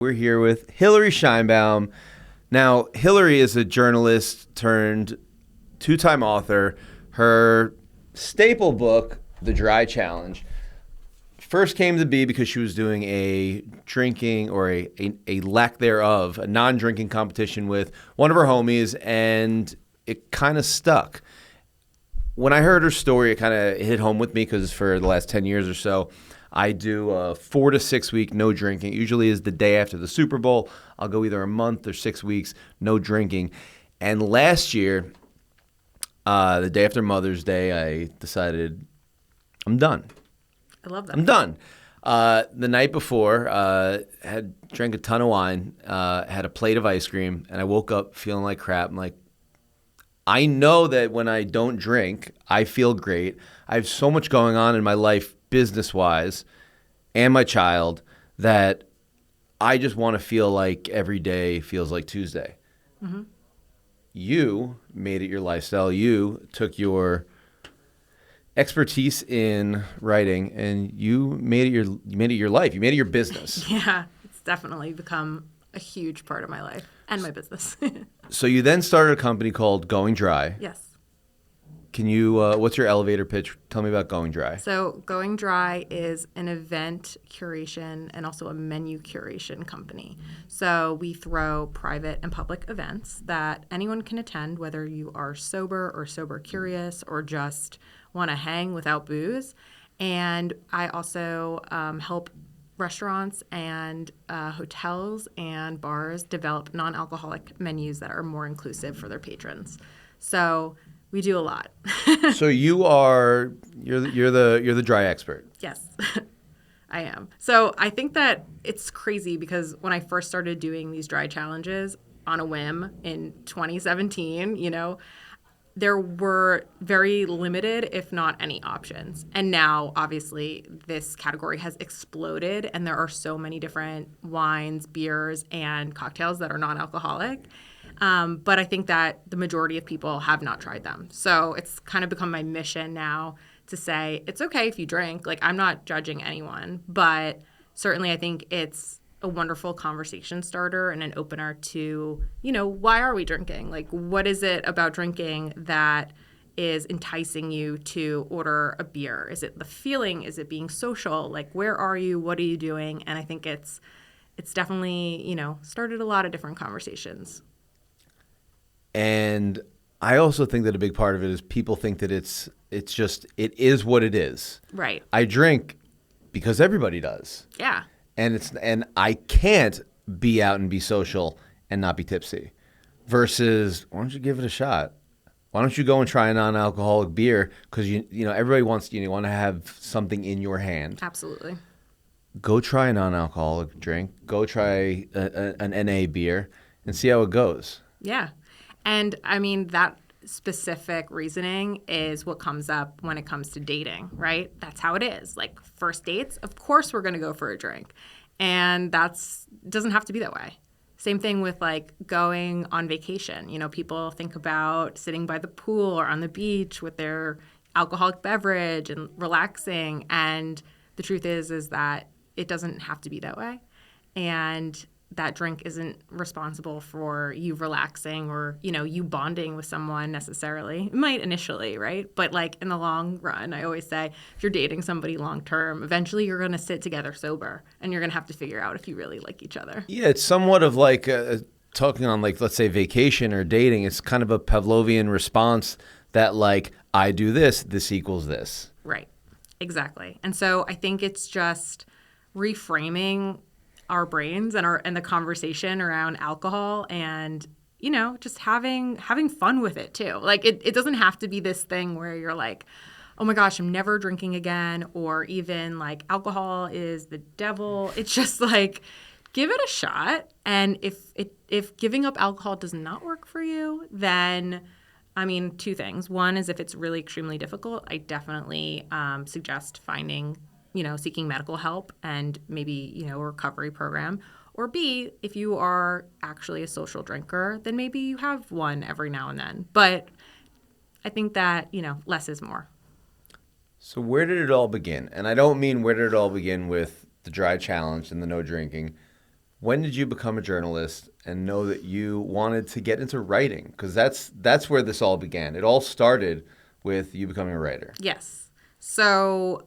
We're here with Hilary Sheinbaum. Now, Hilary is a journalist turned two-time author. Her staple book, The Dry Challenge, first came to be because she was doing a drinking or a lack thereof, a non-drinking competition with one of her homies, and it kind of stuck. When I heard her story, it kind of hit home with me because for the last 10 years or so, I do a 4 to 6 week no drinking. Usually is the day after the Super Bowl. I'll go either a month or 6 weeks no drinking. And last year, the day after Mother's Day, I decided I'm done. I love that. I'm done. The night before, had drank a ton of wine, had a plate of ice cream, and I woke up feeling like crap. I'm like, I know that when I don't drink, I feel great. I have so much going on in my life business-wise and my child that I just want to feel like every day feels like Tuesday. Mm-hmm. You made it your lifestyle. You took your expertise in writing and you made it your life. You made it your business. Yeah, it's definitely become a huge part of my life and my business. So you then started a company called Going Dry. Yes. Can you, what's your elevator pitch? Tell me about Going Dry. So Going Dry is an event curation and also a menu curation company. So we throw private and public events that anyone can attend, whether you are sober or sober curious or just want to hang without booze. And I also help restaurants and hotels and bars develop non-alcoholic menus that are more inclusive for their patrons. So we do a lot. So you're the dry expert. Yes, I am. So I think that it's crazy because when I first started doing these dry challenges on a whim in 2017, there were very limited, if not any options. And now, obviously, this category has exploded and there are so many different wines, beers, and cocktails that are non-alcoholic. But I think that the majority of people have not tried them. So it's kind of become my mission now to say it's okay if you drink. Like, I'm not judging anyone, but certainly I think it's a wonderful conversation starter and an opener to, why are we drinking? Like, what is it about drinking that is enticing you to order a beer? Is it the feeling? Is it being social? Like, where are you? What are you doing? And I think it's definitely, started a lot of different conversations. And I also think that a big part of it is people think that it is what it is. Right. I drink because everybody does. Yeah. And I can't be out and be social and not be tipsy. Versus, why don't you give it a shot? Why don't you go and try a non-alcoholic beer? Because everybody wants you want to have something in your hand. Absolutely. Go try a non-alcoholic drink. Go try an NA beer and see how it goes. Yeah. And I mean, that specific reasoning is what comes up when it comes to dating, right? That's how it is. Like, first dates, of course we're going to go for a drink. And doesn't have to be that way. Same thing with like going on vacation. People think about sitting by the pool or on the beach with their alcoholic beverage and relaxing. And the truth is that it doesn't have to be that way. And that drink isn't responsible for you relaxing or, you bonding with someone necessarily. It might initially, right? But like in the long run, I always say if you're dating somebody long term, eventually you're going to sit together sober and you're going to have to figure out if you really like each other. Yeah, it's somewhat of like talking on like, let's say vacation or dating. It's kind of a Pavlovian response that like, I do this equals this. Right. Exactly. And so I think it's just reframing our brains and the conversation around alcohol and, just having fun with it too. Like it doesn't have to be this thing where you're like, oh my gosh, I'm never drinking again, or even like alcohol is the devil. It's just like, give it a shot. And if giving up alcohol does not work for you, then two things. One is if it's really extremely difficult, I definitely suggest seeking medical help and maybe, a recovery program. Or B, if you are actually a social drinker, then maybe you have one every now and then. But I think that, less is more. So where did it all begin? And I don't mean where did it all begin with the dry challenge and the no drinking. When did you become a journalist and know that you wanted to get into writing? Because that's where this all began. It all started with you becoming a writer. Yes. So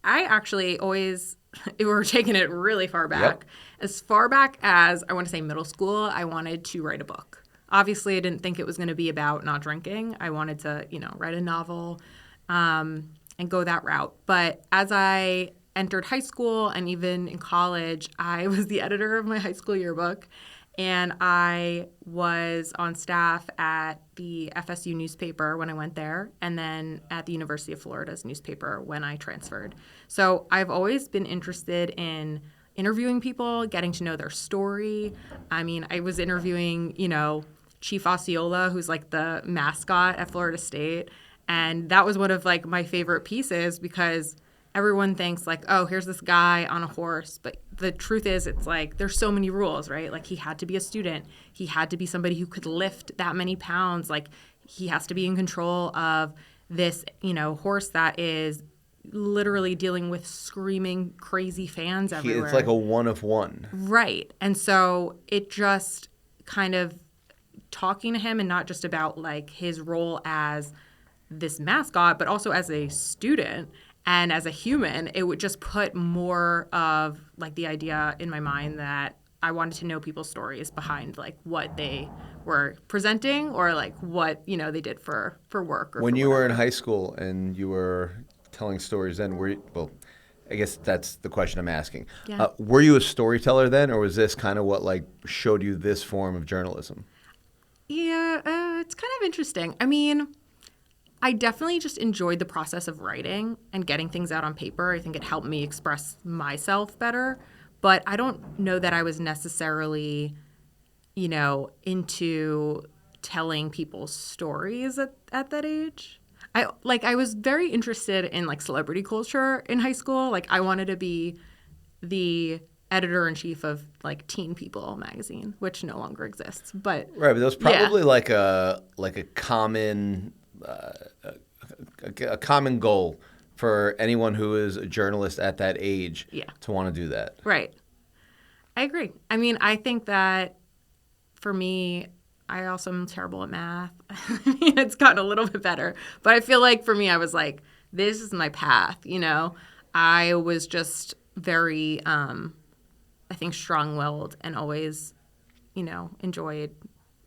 I actually always, we're taking it really far back. Yep. As far back as, I want to say middle school, I wanted to write a book. Obviously, I didn't think it was going to be about not drinking. I wanted to, write a novel and go that route. But as I entered high school and even in college, I was the editor of my high school yearbook. And I was on staff at the FSU newspaper when I went there, and then at the University of Florida's newspaper when I transferred. So I've always been interested in interviewing people, getting to know their story. I mean, I was interviewing, Chief Osceola, who's like the mascot at Florida State. And that was one of like my favorite pieces because everyone thinks like, oh, here's this guy on a horse. But the truth is, it's like there's so many rules, right? Like he had to be a student. He had to be somebody who could lift that many pounds. Like he has to be in control of this, horse that is literally dealing with screaming, crazy fans everywhere. It's like a one of one. Right. And so it just kind of talking to him and not just about like his role as this mascot, but also as a student and as a human, it would just put more of like the idea in my mind that I wanted to know people's stories behind like what they were presenting or like what, they did for work. Or when for you whatever. were in high school and you were telling stories then, I guess that's the question I'm asking. Yeah. Were you a storyteller then, or was this kind of what like showed you this form of journalism? Yeah, it's kind of interesting. I mean, I definitely just enjoyed the process of writing and getting things out on paper. I think it helped me express myself better. But I don't know that I was necessarily, into telling people's stories at that age. I was very interested in like celebrity culture in high school. Like I wanted to be the editor-in-chief of like Teen People magazine, which no longer exists. But right, but that was probably like a common a common goal for anyone who is a journalist at that age to want to do that. Right. I agree. I mean, I think that for me, I also am terrible at math. It's gotten a little bit better. But I feel like for me, I was like, this is my path, I was just very, I think, strong-willed and always, enjoyed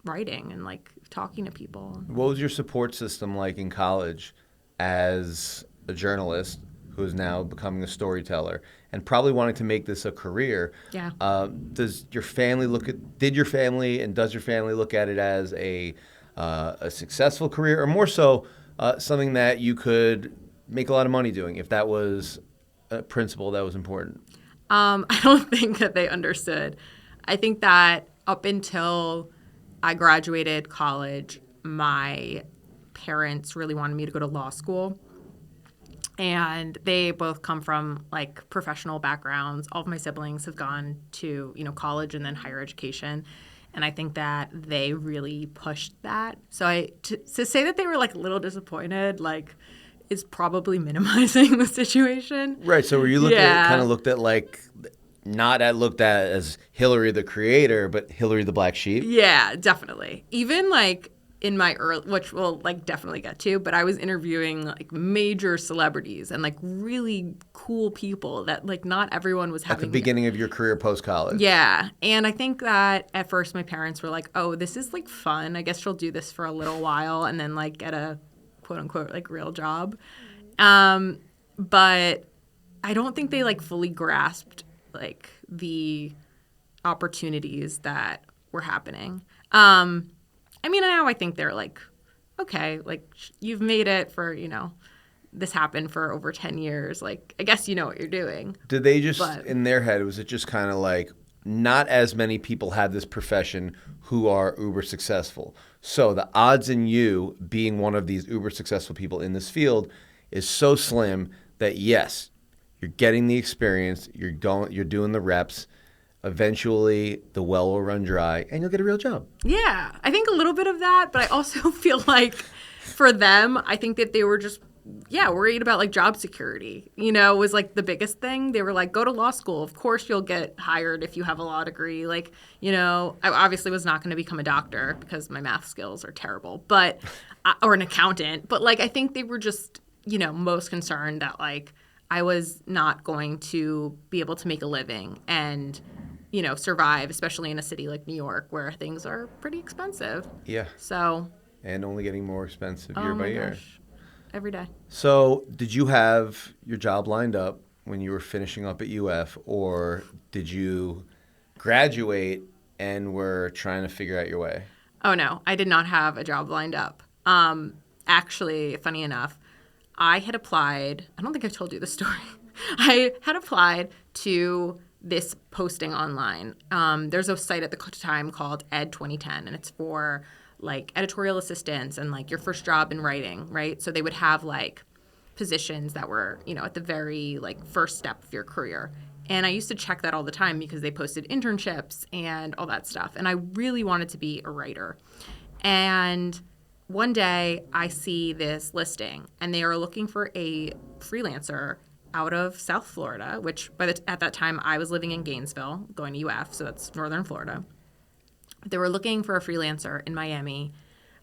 writing and like talking to people. What was your support system like in college as a journalist who is now becoming a storyteller and probably wanting to make this a career? Yeah. Did your family look at it as a successful career, or more so something that you could make a lot of money doing if that was a principle that was important? I don't think that they understood. I think that up until I graduated college, my parents really wanted me to go to law school. And they both come from like professional backgrounds. All of my siblings have gone to, college and then higher education. And I think that they really pushed that. So to say that they were like a little disappointed, like is probably minimizing the situation. Right. So were you looked at like not looked at as Hilary the creator, but Hilary the black sheep? Yeah, definitely. Even like in my early, which we'll like definitely get to, but I was interviewing like major celebrities and like really cool people that like not everyone was having. At the beginning of your career post-college. Yeah. And I think that at first my parents were like, oh, this is like fun. I guess she'll do this for a little while and then like get a quote unquote like real job. But I don't think they like fully grasped like the opportunities that were happening. I mean, now I think they're like, okay, like you've made it for, this happened for over 10 years. Like, I guess you know what you're doing. Did they just, in their head, was it just kind of like, not as many people have this profession who are uber successful. So the odds in you being one of these uber successful people in this field is so slim that yes, you're getting the experience, you're doing the reps. Eventually, the well will run dry, and you'll get a real job. Yeah, I think a little bit of that, but I also feel like for them, I think that they were just worried about like job security, was like the biggest thing. They were like, go to law school. Of course you'll get hired if you have a law degree. Like, I obviously was not going to become a doctor because my math skills are terrible, but, or an accountant. But like, I think they were just, most concerned that like I was not going to be able to make a living and, survive, especially in a city like New York where things are pretty expensive. Yeah. So. And only getting more expensive year by year. Gosh. Every day. So did you have your job lined up when you were finishing up at UF, or did you graduate and were trying to figure out your way? Oh, no. I did not have a job lined up. Actually, funny enough, I had applied. I don't think I've told you this story. I had applied to this posting online. There's a site at the time called Ed 2010, and it's for like editorial assistants and like your first job in writing, right? So they would have like positions that were, at the very like first step of your career. And I used to check that all the time because they posted internships and all that stuff. And I really wanted to be a writer. And one day I see this listing and they are looking for a freelancer out of South Florida, which at that time I was living in Gainesville, going to UF, so that's northern Florida. They were looking for a freelancer in Miami,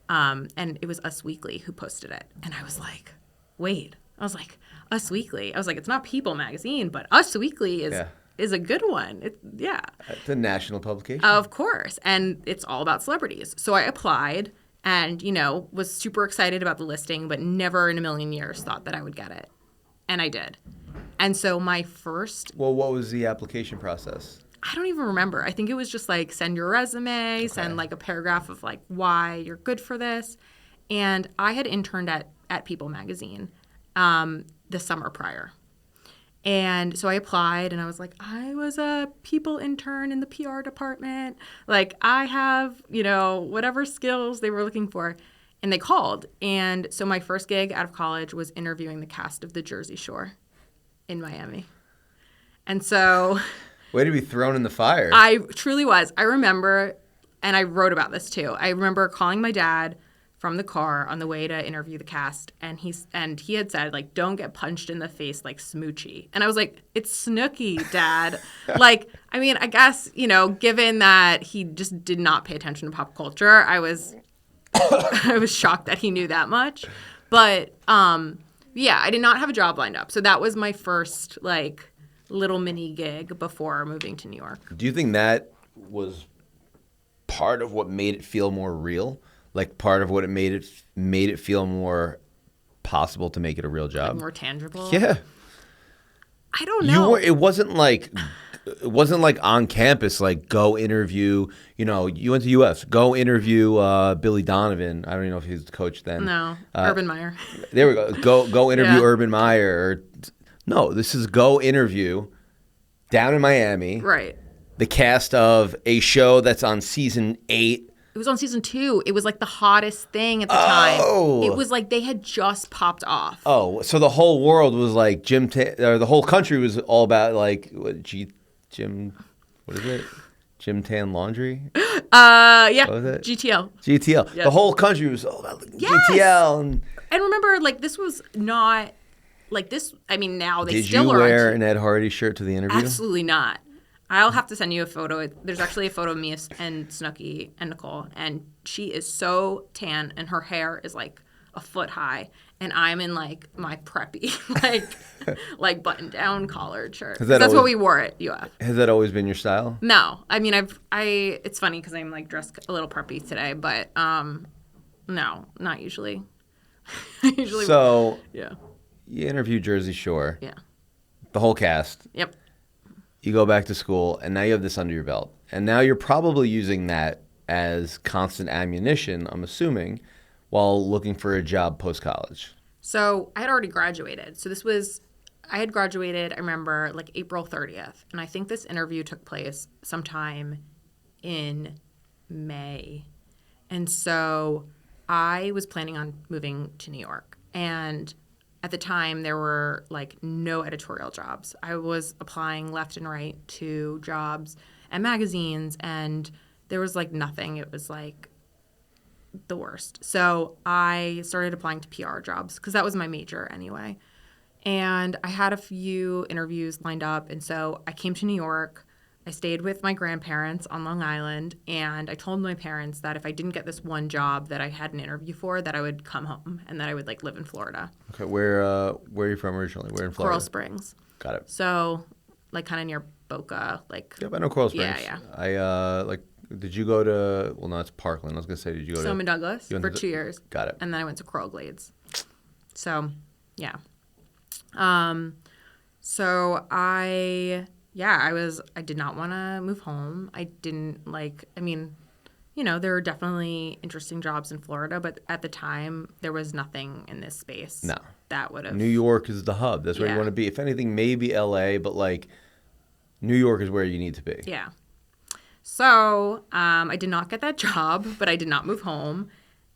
and it was Us Weekly who posted it. And I was like, wait. I was like, Us Weekly? I was like, it's not People magazine, but Us Weekly is a good one. It's a national publication. Of course. And it's all about celebrities. So I applied and, was super excited about the listing, but never in a million years thought that I would get it. And I did. And so my first... Well, what was the application process? I don't even remember. I think it was just like send your resume, send like a paragraph of like why you're good for this. And I had interned at People magazine the summer prior. And so I applied and I was like, I was a People intern in the PR department. Like I have, whatever skills they were looking for. And they called. And so my first gig out of college was interviewing the cast of The Jersey Shore in Miami. And so... Way to be thrown in the fire. I truly was. I remember, and I wrote about this too, I remember calling my dad from the car on the way to interview the cast, and he had said, like, don't get punched in the face like Smoochie. And I was like, it's Snooki, Dad. Like, I mean, I guess, given that he just did not pay attention to pop culture, I was shocked that he knew that much. But, I did not have a job lined up. So that was my first, like, little mini gig before moving to New York. Do you think that was part of what made it feel more real? Like part of what it made it feel more possible to make it a real job? Like more tangible? Yeah. I don't know. It wasn't like on campus, like go interview, you went to UF, go interview Billy Donovan. I don't even know if he was the coach then. No, Urban Meyer. There we go. Go interview Urban Meyer. No, this is go interview down in Miami. Right. The cast of a show that's on season 8. It was on season 2. It was like the hottest thing at the time. It was like they had just popped off. Oh, so the whole world was like the whole country was all about like what is it? Gym Tan Laundry? Yeah. What was it? GTL. GTL. Yes. The whole country was all about Yes. GTL. And remember, like, this was not like this. I mean, now they did still you are. wear an Ed Hardy shirt to the interview? Absolutely not. I'll have to send you a photo. There's actually a photo of me and Snooki and Nicole, and she is so tan, and her hair is like a foot high, and I'm in like my preppy, like button down collared shirt. That's what we wore at UF. Has that always been your style? No, I mean it's funny because I'm like dressed a little preppy today, but no, not usually. So yeah, you interview Jersey Shore. Yeah, the whole cast. Yep. You go back to school, and now you have this under your belt. And now you're probably using that as constant ammunition, I'm assuming, while looking for a job post-college. So I had already graduated. I had graduated, I remember, like April 30th. And I think this interview took place sometime in May. And so I was planning on moving to New York. And at the time, there were like no editorial jobs. I was applying left and right to jobs and magazines, and there was like nothing. It was like the worst. So I started applying to PR jobs because that was my major anyway. And I had a few interviews lined up. And so I came to New York. I stayed with my grandparents on Long Island. And I told my parents that if I didn't get this one job that I had an interview for, that I would come home and that I would like live in Florida. Okay, where are you from originally? Where in Florida? Coral Springs. Got it. So like kind of near Boca. Like, Yep, I know Coral Springs. Yeah. Did you go to, well, no, it's Parkland. I was going to say, did you go to? Soma Douglas for 2 years. Got it. And then I went to Coral Glades. So, yeah. So I did not want to move home. I didn't there were definitely interesting jobs in Florida, but at the time there was nothing in this space. No. That would have. New York is the hub. That's where you want to be. If anything, maybe LA, but like New York is where you need to be. Yeah. So I did not get that job, but I did not move home.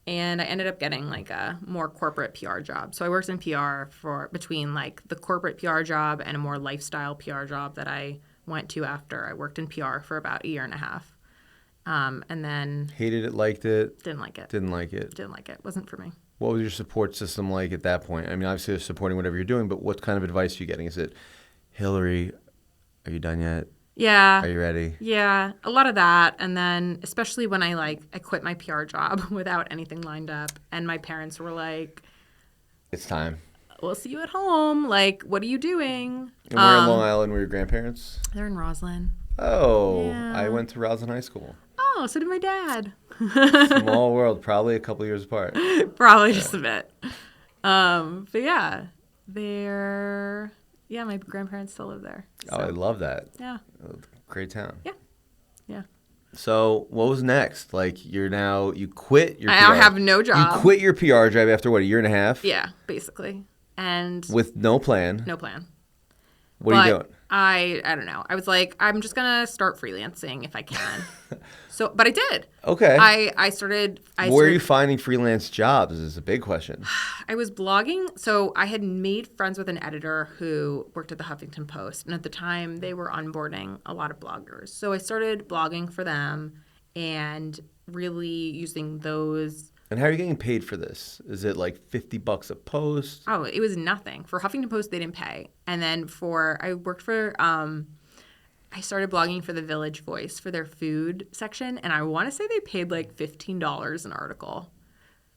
And I ended up getting like a more corporate PR job. So I worked in PR for between like the corporate PR job and a more lifestyle PR job that I went to after. I worked in PR for about a year and a half. And then hated it, liked it. Didn't like it. Didn't like it. Didn't like it. Wasn't for me. What was your support system like at that point? I mean, obviously, they're supporting whatever you're doing, but what kind of advice are you getting? Is it, Hilary, are you done yet? Yeah. Are you ready? Yeah, a lot of that. And then especially when I quit my PR job without anything lined up. And my parents were like, it's time. We'll see you at home. Like, what are you doing? And where in Long Island were your grandparents? They're in Roslyn. Oh, Yeah. I went to Roslyn High School. Oh, so did my dad. Small world, probably a couple years apart. Probably just a bit. But yeah, my grandparents still live there. So. Oh, I love that. Yeah. Great town. Yeah. Yeah. So what was next? Like you quit your PR. I have no job. You quit your PR job after what, a year and a half? Yeah, basically. And with no plan. No plan. What are you doing? I don't know. I was like, I'm just going to start freelancing if I can. But I did. Okay. I started. Where are you finding freelance jobs is a big question. I was blogging. So I had made friends with an editor who worked at the Huffington Post. And at the time, they were onboarding a lot of bloggers. So I started blogging for them and really using those. And how are you getting paid for this? Is it like $50 a post? Oh, it was nothing. For Huffington Post, they didn't pay. And then I started blogging for the Village Voice for their food section. And I want to say they paid like $15 an article.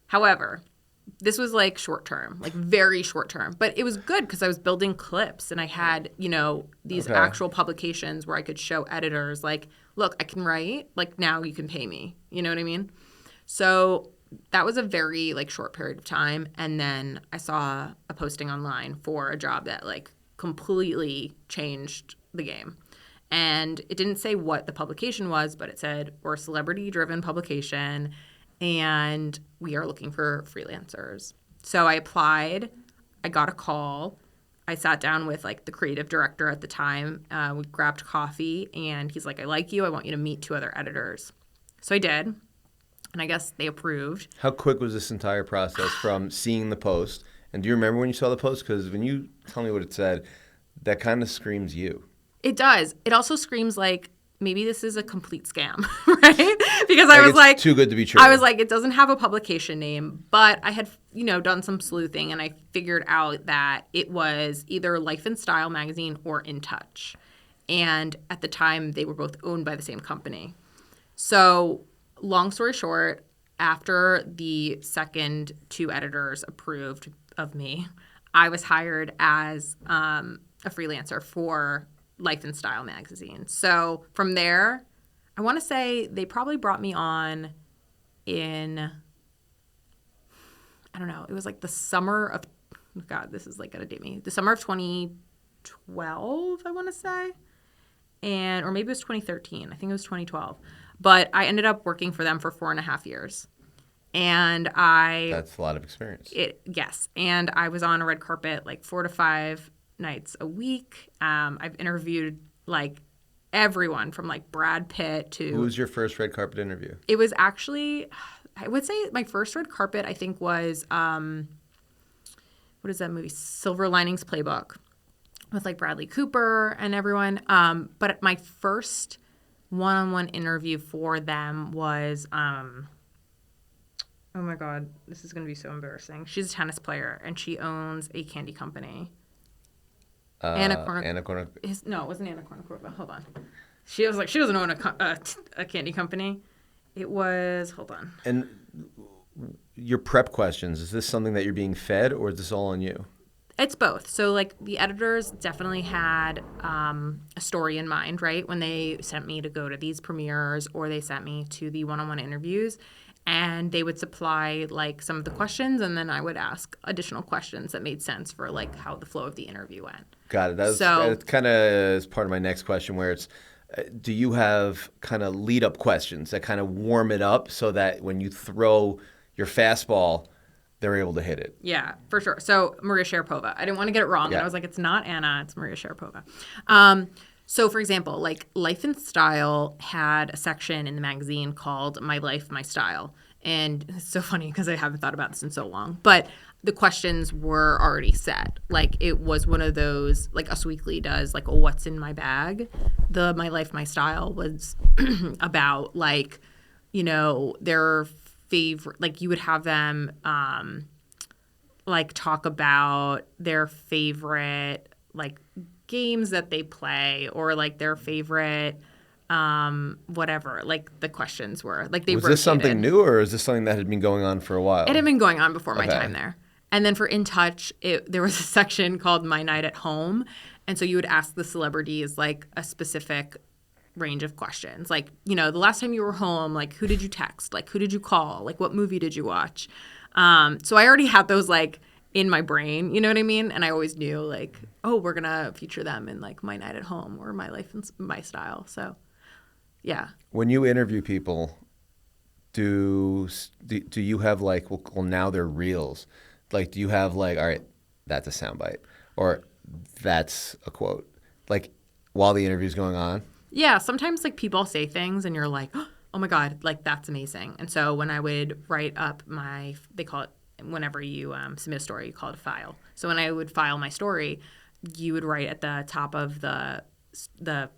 However, this was like short term, like very short term. But it was good because I was building clips and I had, these actual publications where I could show editors like, look, I can write. Like now you can pay me. You know what I mean? So that was a very short period of time. And then I saw a posting online for a job that completely changed the game. And it didn't say what the publication was, but it said we're a celebrity-driven publication and we are looking for freelancers. So I applied. I got a call. I sat down with the creative director at the time. We grabbed coffee and he's like, I like you. I want you to meet 2 other editors. So I did. And I guess they approved. How quick was this entire process from seeing the post? And do you remember when you saw the post? Because when you tell me what it said, that kind of screams you. It does. It also screams maybe this is a complete scam, right? Because I was too good to be true. I was like, it doesn't have a publication name, but I had, done some sleuthing and I figured out that it was either Life and Style magazine or In Touch. And at the time, they were both owned by the same company. So long story short, after the second 2 editors approved of me, I was hired as a freelancer for Life and Style magazine. So from there, I want to say they probably brought me on in, I don't know, it was the summer of, God, this is going to date me, the summer of 2012, I want to say. Or maybe it was 2013. I think it was 2012. But I ended up working for them for 4.5 years. And That's a lot of experience. Yes. And I was on a red carpet 4 to 5 nights a week. I've interviewed everyone from Brad Pitt to. Who was your first red carpet interview? It was actually, I would say my first red carpet, I think, was, what is that movie? Silver Linings Playbook with Bradley Cooper and everyone. But my first one-on-one interview for them was Oh my God, this is going to be so embarrassing. She's a tennis player and she owns a candy company. Anna Corner. No, it wasn't Anna Kournikova. Hold on. She was like, she doesn't own a candy company. It was, hold on. And your prep questions, is this something that you're being fed or is this all on you? It's both. So, like, the editors definitely had a story in mind, right? When they sent me to go to these premieres or they sent me to the one-on-one interviews. And they would supply, like, some of the questions, and then I would ask additional questions that made sense for, like, how the flow of the interview went. Got it. That's kind of is part of my next question, where it's, do you have kind of lead-up questions that kind of warm it up so that when you throw your fastball, they're able to hit it? Yeah, for sure. So Maria Sharapova. I didn't want to get it wrong. Yeah. And I was like, it's not Anna, it's Maria Sharapova. So, for example, like Life and Style had a section in the magazine called My Life, My Style. And it's so funny because I haven't thought about this in so long. But the questions were already set. Like, it was one of those, like Us Weekly does, like, a what's in my bag. The My Life, My Style was about, like, you know, their favorite, like, you would have them, like, talk about their favorite, like, games that they play or like their favorite whatever, like the questions were like they Was rotated. this something new or is this something that had been going on for a while? It had been going on before my time there. And then for In Touch, there was a section called My Night at Home, and so you would ask the celebrities like a specific range of questions, like, you know, the last time you were home, like, who did you text, like, who did you call, like, what movie did you watch? So I already had those like in my brain, you know what I mean? And I always knew, like, oh, we're going to feature them in, like, My Night at Home or My Life and My Style. So, yeah. When you interview people, do you have, like, well, now they're reels. Like, do you have, like, all right, that's a soundbite or that's a quote, like, while the interview's going on? Yeah, sometimes, like, people say things and you're like, oh, my God, like, that's amazing. And so when I would write up they call it, whenever you submit a story, you call it a file. So when I would file my story, you would write at the top of the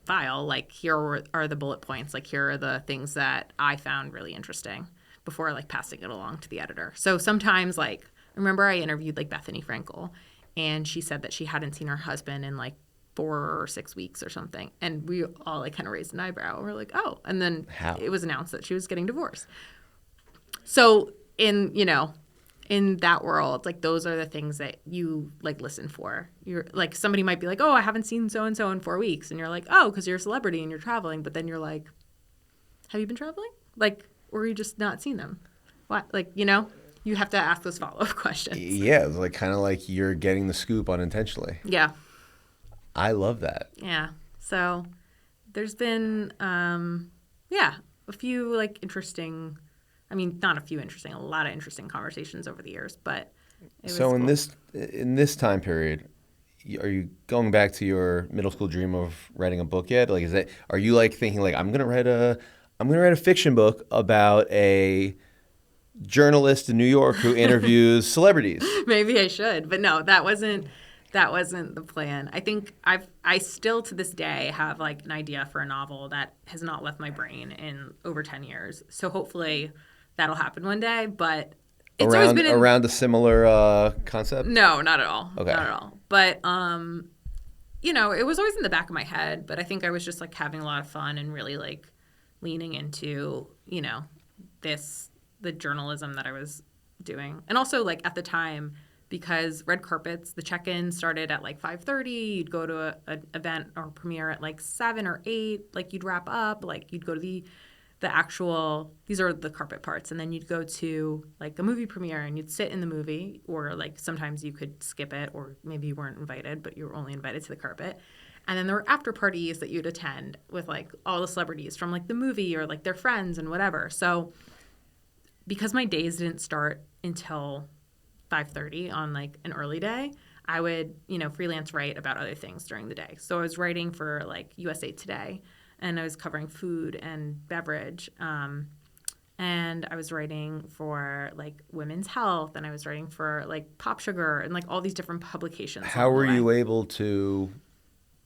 file, like, here are the bullet points, like, here are the things that I found really interesting before, like, passing it along to the editor. So sometimes, like, remember I interviewed, like, Bethany Frankel, and she said that she hadn't seen her husband in, like, 4 or 6 weeks or something. And we all, like, kind of raised an eyebrow. We're like, oh. And then It was announced that she was getting divorced. So in that world, like, those are the things that you, like, listen for. You're like, somebody might be like, oh, I haven't seen so-and-so in 4 weeks. And you're like, oh, because you're a celebrity and you're traveling. But then you're like, have you been traveling? Like, or you just not seen them? What? Like, you know, you have to ask those follow-up questions. Yeah, it's like kind of like you're getting the scoop unintentionally. Yeah. I love that. Yeah. So there's been, a few, like, interesting, I mean, not a few interesting, a lot of interesting conversations over the years, but it was So cool. in this time period, are you going back to your middle school dream of writing a book yet? Like, are you, like, thinking, like, I'm gonna write a fiction book about a journalist in New York who interviews celebrities? Maybe I should, but no, that wasn't the plan. I think I still to this day have, like, an idea for a novel that has not left my brain in over 10 years. So hopefully that'll happen one day, but it's always been around a similar concept? No, not at all. Okay. Not at all. But you know, it was always in the back of my head, but I think I was just, like, having a lot of fun and really, like, leaning into, you know, the journalism that I was doing. And also, like, at the time, because red carpets, the check-in started at, like, 5:30. You'd go to an event or premiere at, like, 7 or 8. Like, you'd wrap up. Like, you'd go to the actual, these are the carpet parts. And then you'd go to, like, a movie premiere and you'd sit in the movie, or, like, sometimes you could skip it, or maybe you weren't invited, but you were only invited to the carpet. And then there were after parties that you'd attend with, like, all the celebrities from, like, the movie or, like, their friends and whatever. So because my days didn't start until 5:30 on, like, an early day, I would, you know, freelance write about other things during the day. So I was writing for, like, USA Today, and I was covering food and beverage. And I was writing for, like, Women's Health, and I was writing for, like, Pop Sugar and, like, all these different publications. How were you able to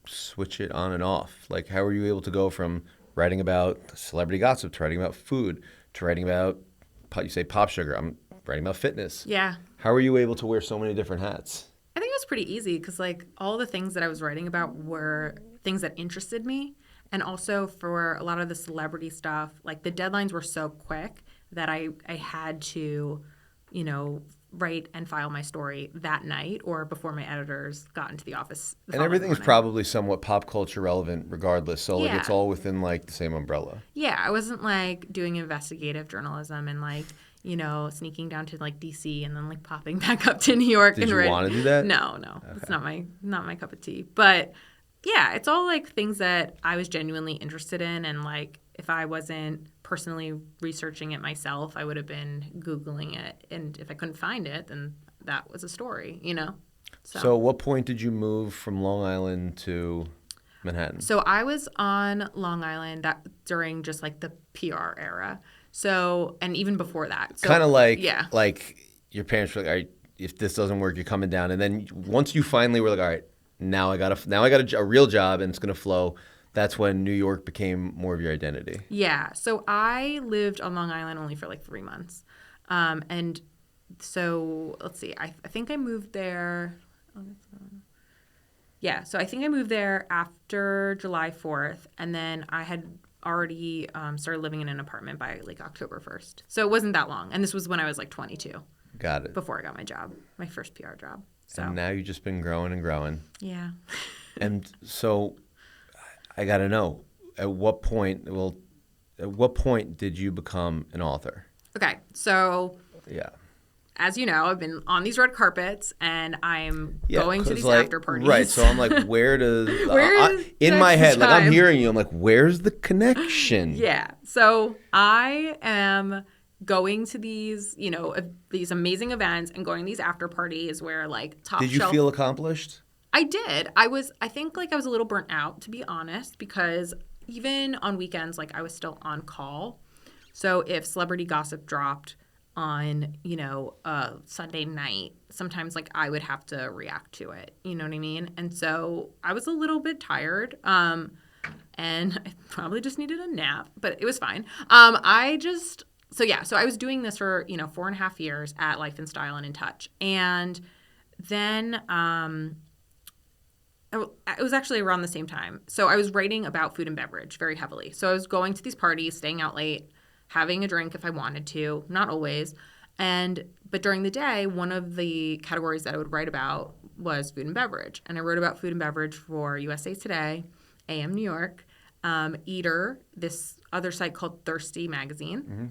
switch it on and off? Like, how were you able to go from writing about celebrity gossip to writing about food to writing about you say pop sugar. I'm writing about fitness. Yeah. How were you able to wear so many different hats? I think it was pretty easy because like all the things that I was writing about were things that interested me. And also for a lot of the celebrity stuff, like the deadlines were so quick that I had to, you know, write and file my story that night or before my editors got into the office. And everything's probably somewhat pop culture relevant regardless. So like Yeah. it's all within like the same umbrella. Yeah, I wasn't like doing investigative journalism and like, you know, sneaking down to like DC and then like popping back up to New York. Did you want to do that? No. Okay. It's not my cup of tea. But yeah, it's all like things that I was genuinely interested in, and like if I wasn't personally researching it myself, I would have been Googling it, and if I couldn't find it, then that was a story, you know? So at what point did you move from Long Island to Manhattan? So I was on Long Island during just like the PR era. So, and even before that. So, kind of like, yeah. like your parents were like, all right, if this doesn't work, you're coming down. And then once you finally were like, all right, now I got a real job and it's going to flow. That's when New York became more of your identity. Yeah. So I lived on Long Island only for like 3 months. And so let's see, I think I moved there. Yeah. So I think I moved there after July 4th. And then I had already started living in an apartment by like October 1st. So it wasn't that long. And this was when I was like 22. Got it. Before I got my job, my first PR job. So. And now you've just been growing and growing. Yeah. And so I got to know, at what point did you become an author? Okay. So yeah, as you know, I've been on these red carpets and I'm going to these like, after parties. Right. So I'm like, where does in my head, like I'm hearing you, I'm like, where's the connection? Yeah. So I am going to these, you know, these amazing events and going to these after parties where like top Did you shelf. feel accomplished? I did. I think like I was a little burnt out, to be honest, because even on weekends, like I was still on call. So if celebrity gossip dropped on, you know, Sunday night, sometimes like I would have to react to it. You know what I mean? And so I was a little bit tired. And I probably just needed a nap, but it was fine. So I was doing this for, you know, 4.5 years at Life and Style and In Touch. And then it was actually around the same time. So I was writing about food and beverage very heavily. So I was going to these parties, staying out late, having a drink if I wanted to, not always. But during the day, one of the categories that I would write about was food and beverage. And I wrote about food and beverage for USA Today, AM New York, Eater, this other site called Thirsty Magazine. Mm-hmm.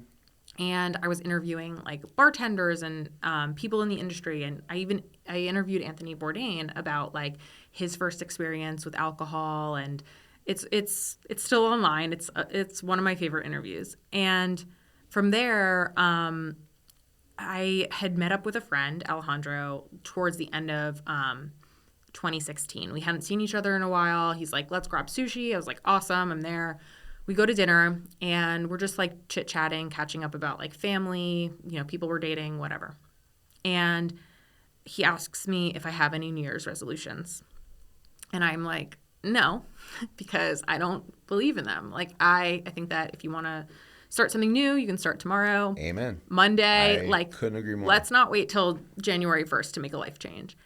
And I was interviewing like bartenders and people in the industry. And I interviewed Anthony Bourdain about like his first experience with alcohol, and it's still online. It's one of my favorite interviews. And from there, I had met up with a friend, Alejandro, towards the end of 2016. We hadn't seen each other in a while. He's like, let's grab sushi. I was like, awesome, I'm there. We go to dinner and we're just like chit-chatting, catching up about like family, you know, people we're dating, whatever. And he asks me if I have any New Year's resolutions. And I'm like, no, because I don't believe in them. Like I think that if you want to start something new, you can start tomorrow. Amen. Monday, I couldn't agree more. Let's not wait till January 1st to make a life change.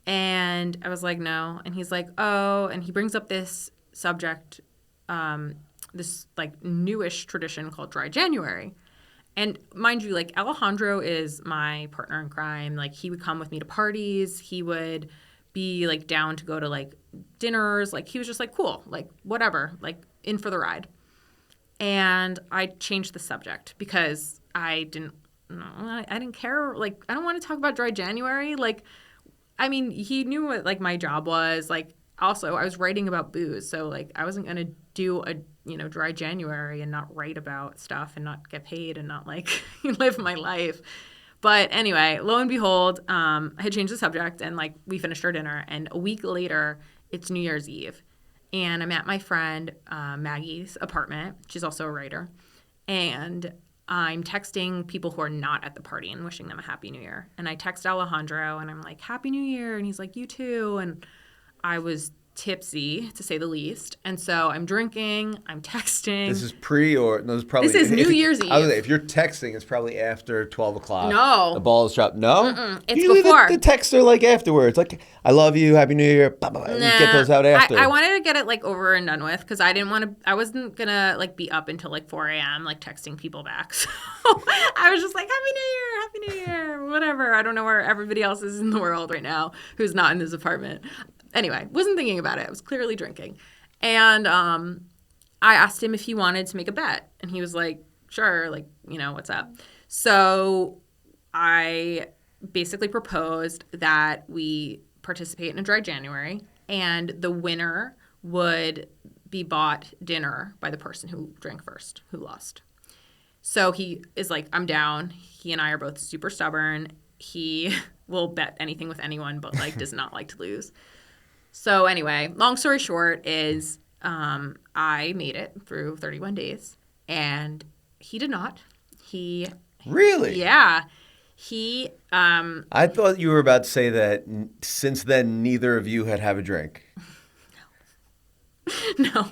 And I was like, no. And he's like, oh, and he brings up this subject, this like newish tradition called Dry January. And mind you, like Alejandro is my partner in crime. Like he would come with me to parties. He would be like down to go to like dinners. Like he was just like, cool, like whatever, like in for the ride. And I changed the subject because I didn't care. Like I don't want to talk about Dry January. Like, I mean, he knew what like my job was. Like also I was writing about booze. So like I wasn't going to do a, you know, Dry January and not write about stuff and not get paid and not like live my life. But anyway, lo and behold, I had changed the subject and like we finished our dinner, and a week later it's New Year's Eve. And I'm at my friend Maggie's apartment. She's also a writer. And I'm texting people who are not at the party and wishing them a Happy New Year. And I text Alejandro and I'm like, Happy New Year. And he's like, you too. And I was tipsy, to say the least. And so I'm drinking, I'm texting. This is pre or no? This is probably. This is New Year's Eve. I was gonna say, if you're texting, it's probably after 12 o'clock. No. The ball is dropped. No. It's Usually before. The texts are like afterwards. Like, I love you, Happy New Year. Blah, blah, blah. You get those out after. I wanted to get it like over and done with because I wasn't gonna like be up until like 4 a.m. like texting people back. So I was just like, Happy New Year, whatever. I don't know where everybody else is in the world right now who's not in this apartment. Anyway, wasn't thinking about it. I was clearly drinking. And I asked him if he wanted to make a bet. And he was like, sure, like, what's up? So I basically proposed that we participate in a dry January and the winner would be bought dinner by the person who drank first, who lost. So he is like, I'm down. He and I are both super stubborn. He will bet anything with anyone, but like does not like to lose. So anyway, long story short is I made it through 31 days and he did not. Really? Yeah. He I thought you were about to say that since then neither of you had a drink. No.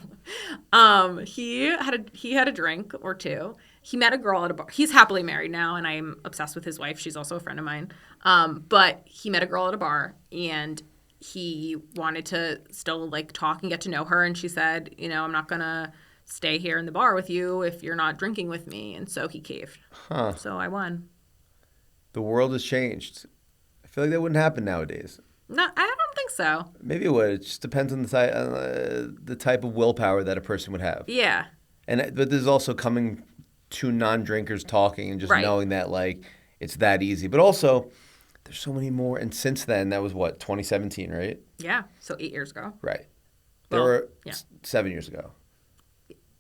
He had a drink or two. He met a girl at a bar. He's happily married now, and I'm obsessed with his wife. She's also a friend of mine. But he met a girl at a bar, and he wanted to still like talk and get to know her. And she said, I'm not gonna stay here in the bar with you if you're not drinking with me. And so he caved. Huh. So I won. The world has changed. I feel like that wouldn't happen nowadays. No, I don't think so. Maybe it would. It just depends on the type of willpower that a person would have. Yeah. But there's also coming to non-drinkers talking and just knowing that like it's that easy. But also, there's so many more. And since then, that was what, 2017, right? Yeah. So 8 years ago. Right. Well, There were yeah. 7 years ago.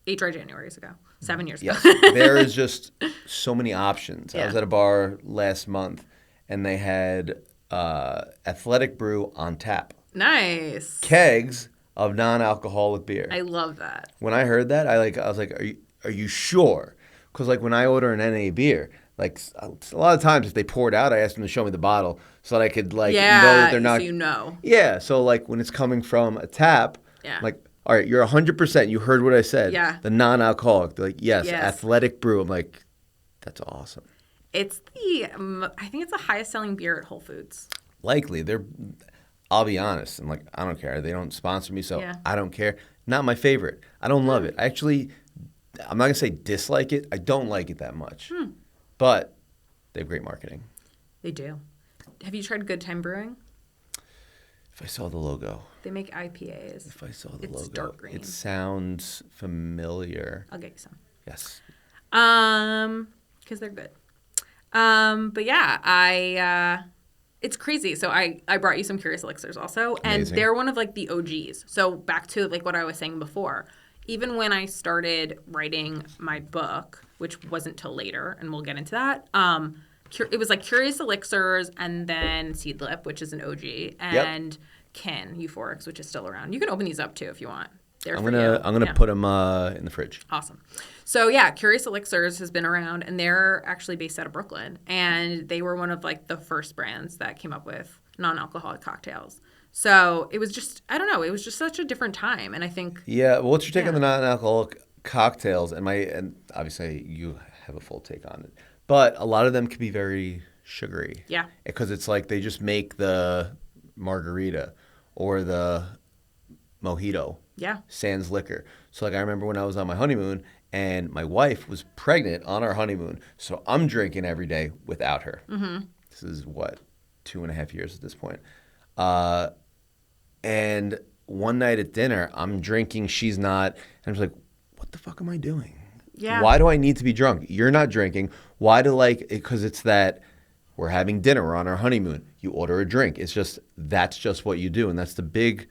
8 dry Januaries ago. 7 years Yes. ago. There is just so many options. Yeah. I was at a bar last month, and they had athletic brew on tap. Nice. Kegs of non-alcoholic beer. I love that. When I heard that, I was like, are you sure? Because like when I order an NA beer, like a lot of times if they pour it out, I ask them to show me the bottle so that I could like know that they're not. So you know. Yeah. So like when it's coming from a tap, like, all right, you're 100%. You heard what I said. Yeah. The non-alcoholic. They're like, yes, Yes. athletic brew. I'm like, that's awesome. It's I think it's the highest selling beer at Whole Foods. Likely. I'll be honest. And like, I don't care. They don't sponsor me, so Yeah. I don't care. Not my favorite. I don't love it. I'm not going to say dislike it. I don't like it that much. But they have great marketing. They do. Have you tried Good Time Brewing? If I saw the logo. They make IPAs. If I saw the logo. It's dark green. It sounds familiar. I'll get you some. Yes. Because they're good. But yeah, it's crazy. So I brought you some Curious Elixirs also, and Amazing. they're one of like the OGs. So back to like what I was saying before. Even when I started writing my book, which wasn't till later, and we'll get into that. It was like Curious Elixirs, and then Seedlip, which is an OG, and Kin Euphorics, which is still around. You can open these up too if you want. I'm gonna put them in the fridge. Awesome. So yeah, Curious Elixirs has been around, and they're actually based out of Brooklyn, and they were one of like the first brands that came up with non-alcoholic cocktails. So it was just, I don't know, it was just such a different time, and I think. Yeah. Well, what's your take on the non-alcoholic cocktails? And obviously you have a full take on it, but a lot of them can be very sugary. Yeah. Because it's like they just make the margarita or the mojito. Yeah. Sans liquor. So like I remember when I was on my honeymoon and my wife was pregnant on our honeymoon. So I'm drinking every day without her. Mm-hmm. This is what, 2.5 years at this point. And one night at dinner, I'm drinking, she's not. And I'm just like, what the fuck am I doing? Yeah. Why do I need to be drunk? You're not drinking. Why do because it's that we're having dinner, we're on our honeymoon. You order a drink. That's just what you do. And that's the big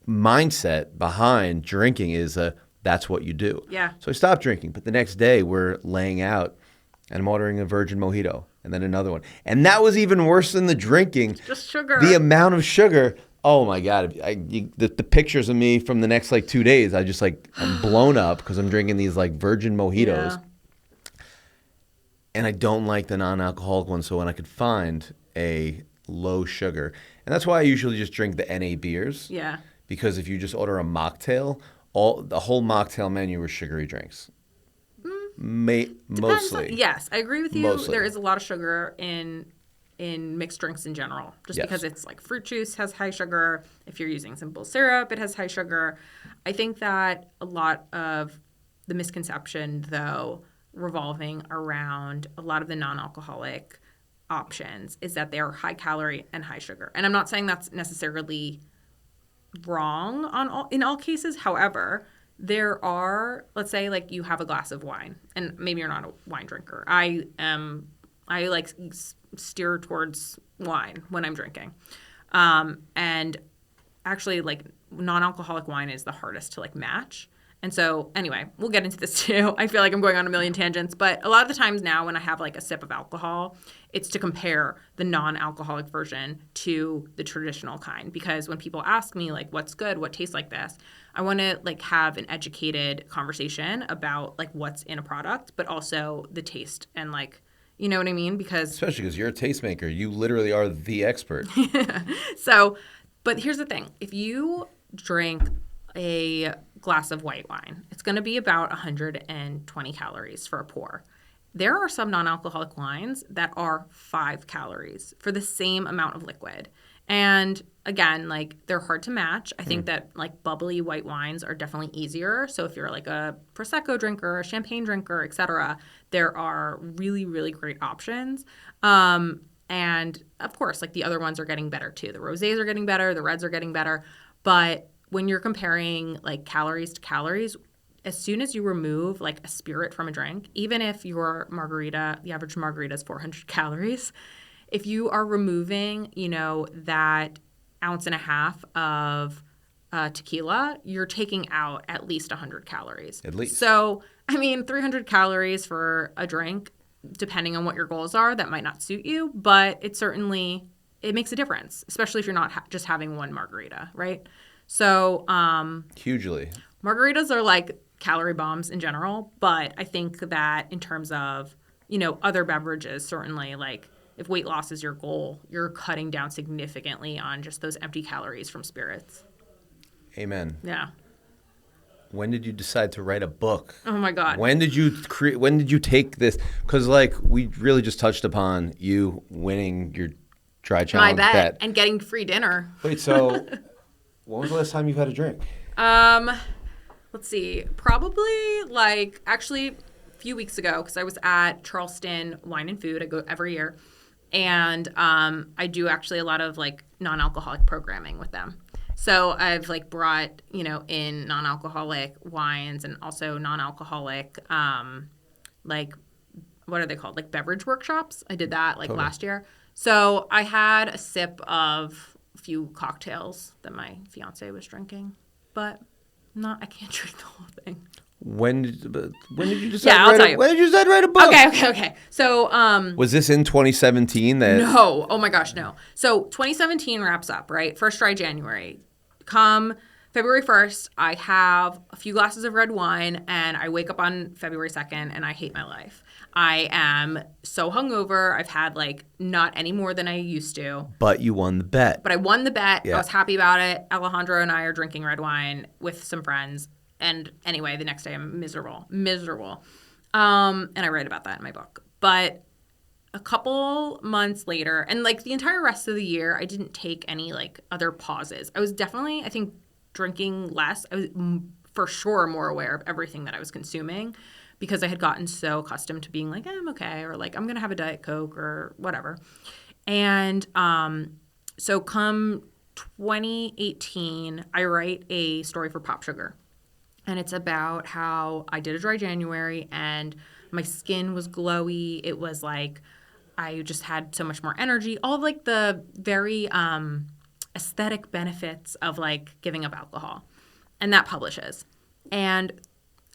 mindset behind drinking is that's what you do. Yeah. So I stopped drinking, but the next day we're laying out and I'm ordering a virgin mojito and then another one. And that was even worse than the drinking. Just sugar. The amount of sugar. Oh my God. The pictures of me from the next 2 days, I'm blown up because I'm drinking these virgin mojitos. Yeah. And I don't like the non-alcoholic ones. So when I could find a low sugar, and that's why I usually just drink the NA beers. Yeah. because if you just order a mocktail, the whole mocktail menu was sugary drinks. Mostly. Yes, I agree with you. Mostly. There is a lot of sugar in mixed drinks in general, just Yes. because it's like fruit juice has high sugar. If you're using simple syrup, it has high sugar. I think that a lot of the misconception, though, revolving around a lot of the non-alcoholic options is that they are high calorie and high sugar. And I'm not saying that's necessarily wrong in all cases. However, there are, let's say, like you have a glass of wine, and maybe you're not a wine drinker. I like steer towards wine when I'm drinking, and actually, like non-alcoholic wine is the hardest to like match. And so, anyway, we'll get into this too. I feel like I'm going on a million tangents, but a lot of the times now when I have like a sip of alcohol, it's to compare the non-alcoholic version to the traditional kind. Because when people ask me like, what's good, what tastes like this, I want to like have an educated conversation about like what's in a product, but also the taste and like, you know what I mean? Because especially because you're a tastemaker. You literally are the expert. So, but here's the thing. If you drink a glass of white wine, it's going to be about 120 calories for a pour. There are some non-alcoholic wines that are 5 calories for the same amount of liquid. And again, like they're hard to match. I think that like bubbly white wines are definitely easier. So if you're like a Prosecco drinker, a champagne drinker, etc., there are really, really great options. And of course, like the other ones are getting better too. The rosés are getting better, the reds are getting better. But when you're comparing like calories to calories, as soon as you remove like a spirit from a drink, even if your margarita, the average margarita is 400 calories, if you are removing, you know, that ounce and a half of tequila, you're taking out at least 100 calories. At least. So, I mean, 300 calories for a drink, depending on what your goals are, that might not suit you, but it makes a difference, especially if you're not just having one margarita, right? So, hugely. Margaritas are like calorie bombs in general, but I think that in terms of, you know, other beverages, certainly like if weight loss is your goal, you're cutting down significantly on just those empty calories from spirits. Amen. Yeah. When did you decide to write a book? Oh my God. When did you take this? Because like we really just touched upon you winning your dry challenge My bet. And getting free dinner. Wait, so when was the last time you've had a drink? Let's see. Probably like actually a few weeks ago, because I was at Charleston Wine and Food. I go every year. And I do actually a lot of like non-alcoholic programming with them. So I've like brought, you know, in non-alcoholic wines and also non-alcoholic, like, what are they called? Like beverage workshops. I did that like last year. So I had a sip of a few cocktails that my fiance was drinking, but I can't drink the whole thing. When did you decide? Yeah, I'll tell you. When did you decide to write a book? Okay. So, was this in 2017? No. Oh my gosh, no. So 2017 wraps up, right? First dry January. Come February 1st, I have a few glasses of red wine, and I wake up on February 2nd, and I hate my life. I am so hungover. I've had like not any more than I used to. But you won the bet. But I won the bet. Yeah. I was happy about it. Alejandro and I are drinking red wine with some friends. And anyway, the next day I'm miserable. And I write about that in my book. But a couple months later, and like the entire rest of the year, I didn't take any like other pauses. I was definitely, I think, drinking less. I was for sure more aware of everything that I was consuming because I had gotten so accustomed to being like, I'm okay, or like, I'm going to have a Diet Coke or whatever. And so come 2018, I write a story for Pop Sugar. And it's about how I did a dry January and my skin was glowy. It was like I just had so much more energy. All of like the very aesthetic benefits of like giving up alcohol. And that publishes. And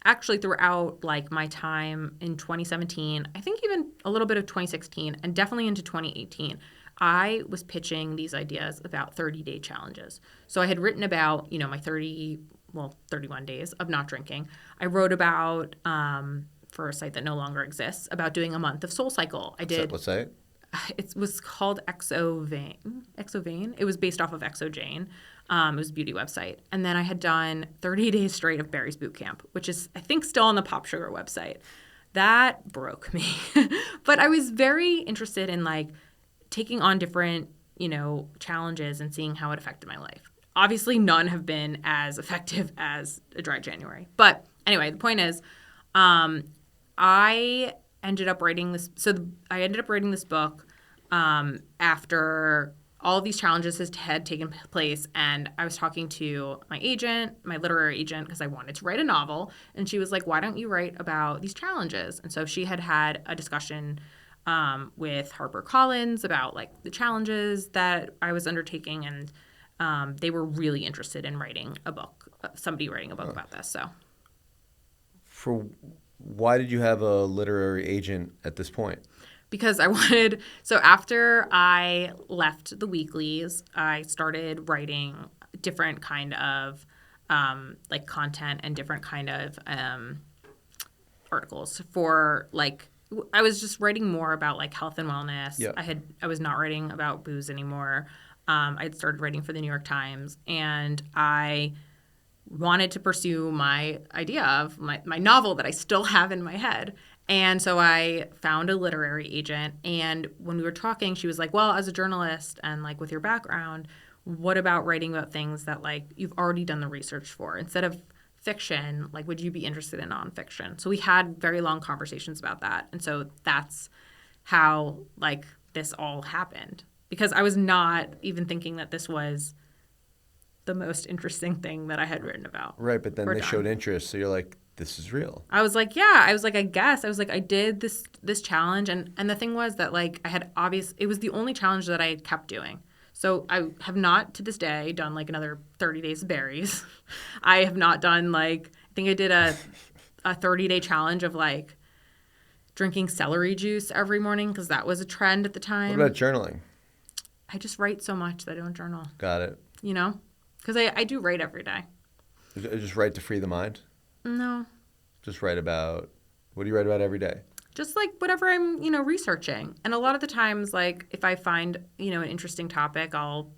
actually throughout like my time in 2017, I think even a little bit of 2016 and definitely into 2018, I was pitching these ideas about 30-day challenges. So I had written about, my 31 days of not drinking. I wrote about, for a site that no longer exists, about doing a month of SoulCycle. What's that? it was called Exovane. It was based off of Exojane. It was a beauty website. And then I had done 30 days straight of Barry's Boot Camp, which is, I think, still on the Pop Sugar website. That broke me. But I was very interested in like taking on different, challenges and seeing how it affected my life. Obviously, none have been as effective as a dry January. But anyway, the point is, I ended up writing this. So I ended up writing this book after all of these challenges had taken place, and I was talking to my agent, my literary agent, because I wanted to write a novel, and she was like, "Why don't you write about these challenges?" And so she had a discussion with HarperCollins about like the challenges that I was undertaking, and they were really interested in writing a book, somebody writing a book about this. So, why did you have a literary agent at this point? Because I wanted, so after I left the weeklies, I started writing different kind of like content and different kind of articles for like, I was just writing more about like health and wellness. Yeah. I was not writing about booze anymore. I had started writing for the New York Times, and I wanted to pursue my idea of my novel that I still have in my head. And so I found a literary agent, and when we were talking, she was like, well, as a journalist and like with your background, what about writing about things that like you've already done the research for? Instead of fiction, like would you be interested in nonfiction? So we had very long conversations about that. And so that's how like this all happened, because I was not even thinking that this was the most interesting thing that I had written about. Right, but then they showed interest, so you're like, this is real. I was like, yeah. I was like, I guess. I was like, I did this challenge, and the thing was that like it was the only challenge that I kept doing. So I have not to this day done like another 30 days of berries. I have not done like, I think I did a 30-day challenge of like drinking celery juice every morning, because that was a trend at the time. What about journaling? I just write so much that I don't journal. Got it. Because I do write every day. Just write to free the mind? No. Just write about, what do you write about every day? Just like whatever I'm, researching. And a lot of the times, like if I find, an interesting topic, I'll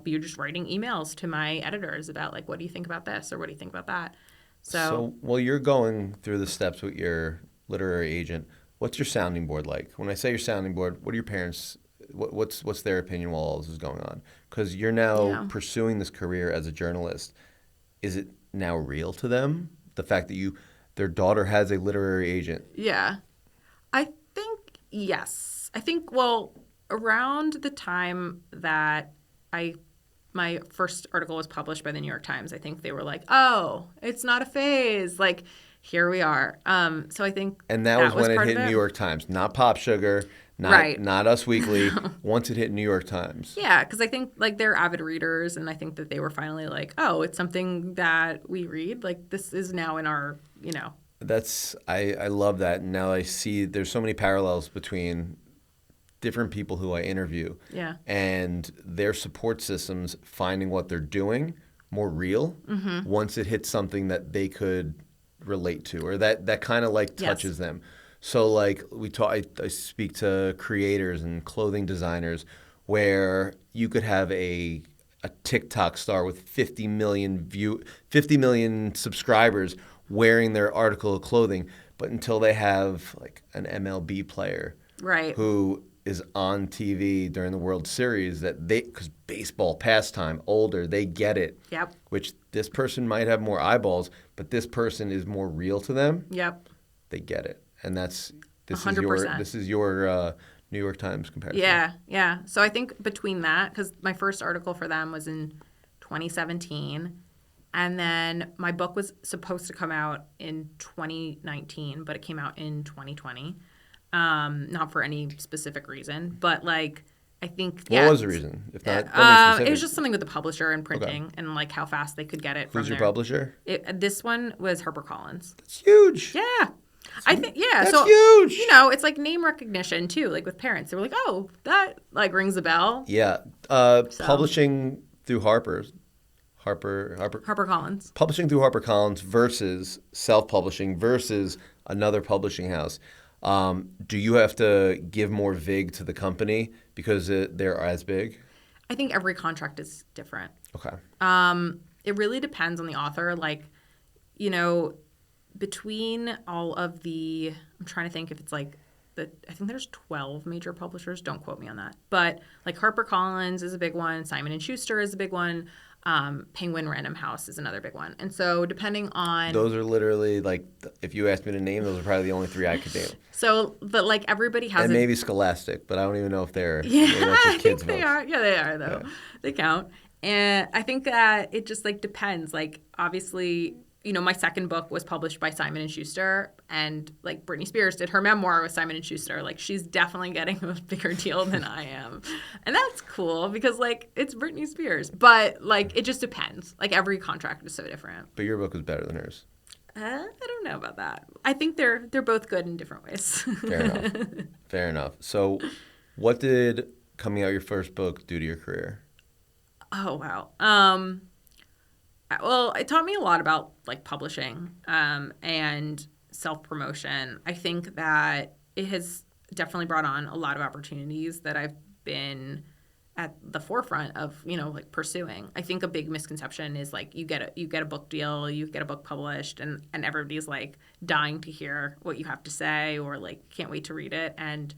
be just writing emails to my editors about like, what do you think about this? Or what do you think about that? So while you're going through the steps with your literary agent, what's your sounding board like? When I say your sounding board, what are your parents, what's their opinion while all this is going on? Because you're now pursuing this career as a journalist. Is it now real to them? The fact that their daughter has a literary agent. Yeah. I think, yes. I think, well, around the time that my first article was published by the New York Times, I think they were like, oh, it's not a phase. Like, here we are. So I think and that was when it hit New York Times, not Pop Sugar, not Us Weekly. Once it hit New York Times. Yeah, because I think like they're avid readers, and I think that they were finally like, oh, it's something that we read. Like this is now in our, I love that. And now I see there's so many parallels between different people who I interview. Yeah. And their support systems finding what they're doing more real once it hits something that they could relate to, or that kind of like touches them. So like I speak to creators and clothing designers where you could have a TikTok star with 50 million subscribers wearing their article of clothing, but until they have like an MLB player who is on TV during the World Series, because baseball pastime, older, they get it. Yep. Which this person might have more eyeballs, but this person is more real to them. Yep. They get it. And this 100%. is your New York Times comparison. Yeah. So I think between that, because my first article for them was in 2017, and then my book was supposed to come out in 2019, but it came out in 2020. Not for any specific reason, but like I think what was the reason? If not, it was just something with the publisher and printing and like how fast they could get it. Who's your publisher? This one was HarperCollins. That's huge. Yeah. I think that's so huge. It's like name recognition too. Like with parents, they were like, "Oh, that like rings a bell." Yeah, publishing through HarperCollins. Publishing through HarperCollins versus self-publishing versus another publishing house. Do you have to give more vig to the company because they're as big? I think every contract is different. Okay. It really depends on the author. Like, you know, between all of the, I'm trying to think if it's like I think there's 12 major publishers. Don't quote me on that. But like HarperCollins is a big one. Simon & Schuster is a big one. Penguin Random House is another big one. And so depending on... Those are literally, like, if you asked me to name, those are probably the only three I could name. So, but like everybody has... And maybe Scholastic, but I don't even know if they're... Yeah, maybe that's just I think kids' they books. are. Yeah, they are, though. Yeah. They count. And I think that it just like depends. Like, obviously... You know, my second book was published by Simon & Schuster, and like Britney Spears did her memoir with Simon & Schuster. Like, she's definitely getting a bigger deal than I am. And that's cool because like it's Britney Spears. But like it just depends. Like every contract is so different. But your book was better than hers. I don't know about that. I think they're both good in different ways. Fair enough. Fair enough. So what did coming out your first book do to your career? Oh, wow. Well, it taught me a lot about like publishing and self-promotion. I think that it has definitely brought on a lot of opportunities that I've been at the forefront of, you know, like pursuing. I think a big misconception is like you get a book deal, you get a book published, and everybody's like dying to hear what you have to say or like can't wait to read it. And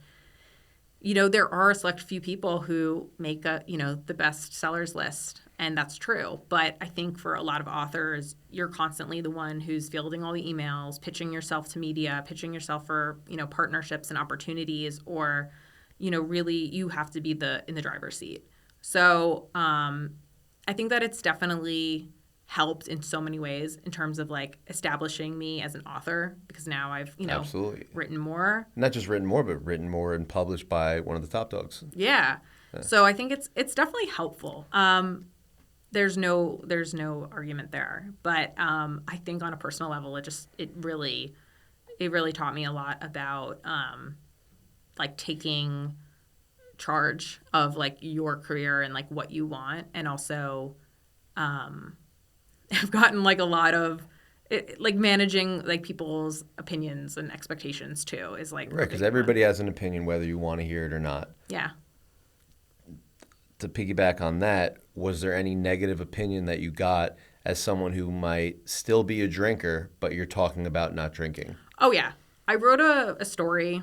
you know, there are a select few people who make the best sellers list, and that's true. But I think for a lot of authors, you're constantly the one who's fielding all the emails, pitching yourself to media, pitching yourself for, you know, partnerships and opportunities, or, you know, really you have to be in the driver's seat. So I think that it's definitely helped in so many ways in terms of like establishing me as an author, because now I've, you know, Absolutely. written more. Not just written more, but written more and published by one of the top dogs. Yeah. So I think it's definitely helpful. There's no argument there. But I think on a personal level, it really taught me a lot about like taking charge of like your career and like what you want, and also I've gotten like a lot of like managing like people's opinions and expectations too is like right, because everybody has an opinion whether you want to hear it or not. Yeah. To piggyback on that, was there any negative opinion that you got as someone who might still be a drinker, but you're talking about not drinking? Oh, yeah. I wrote a story,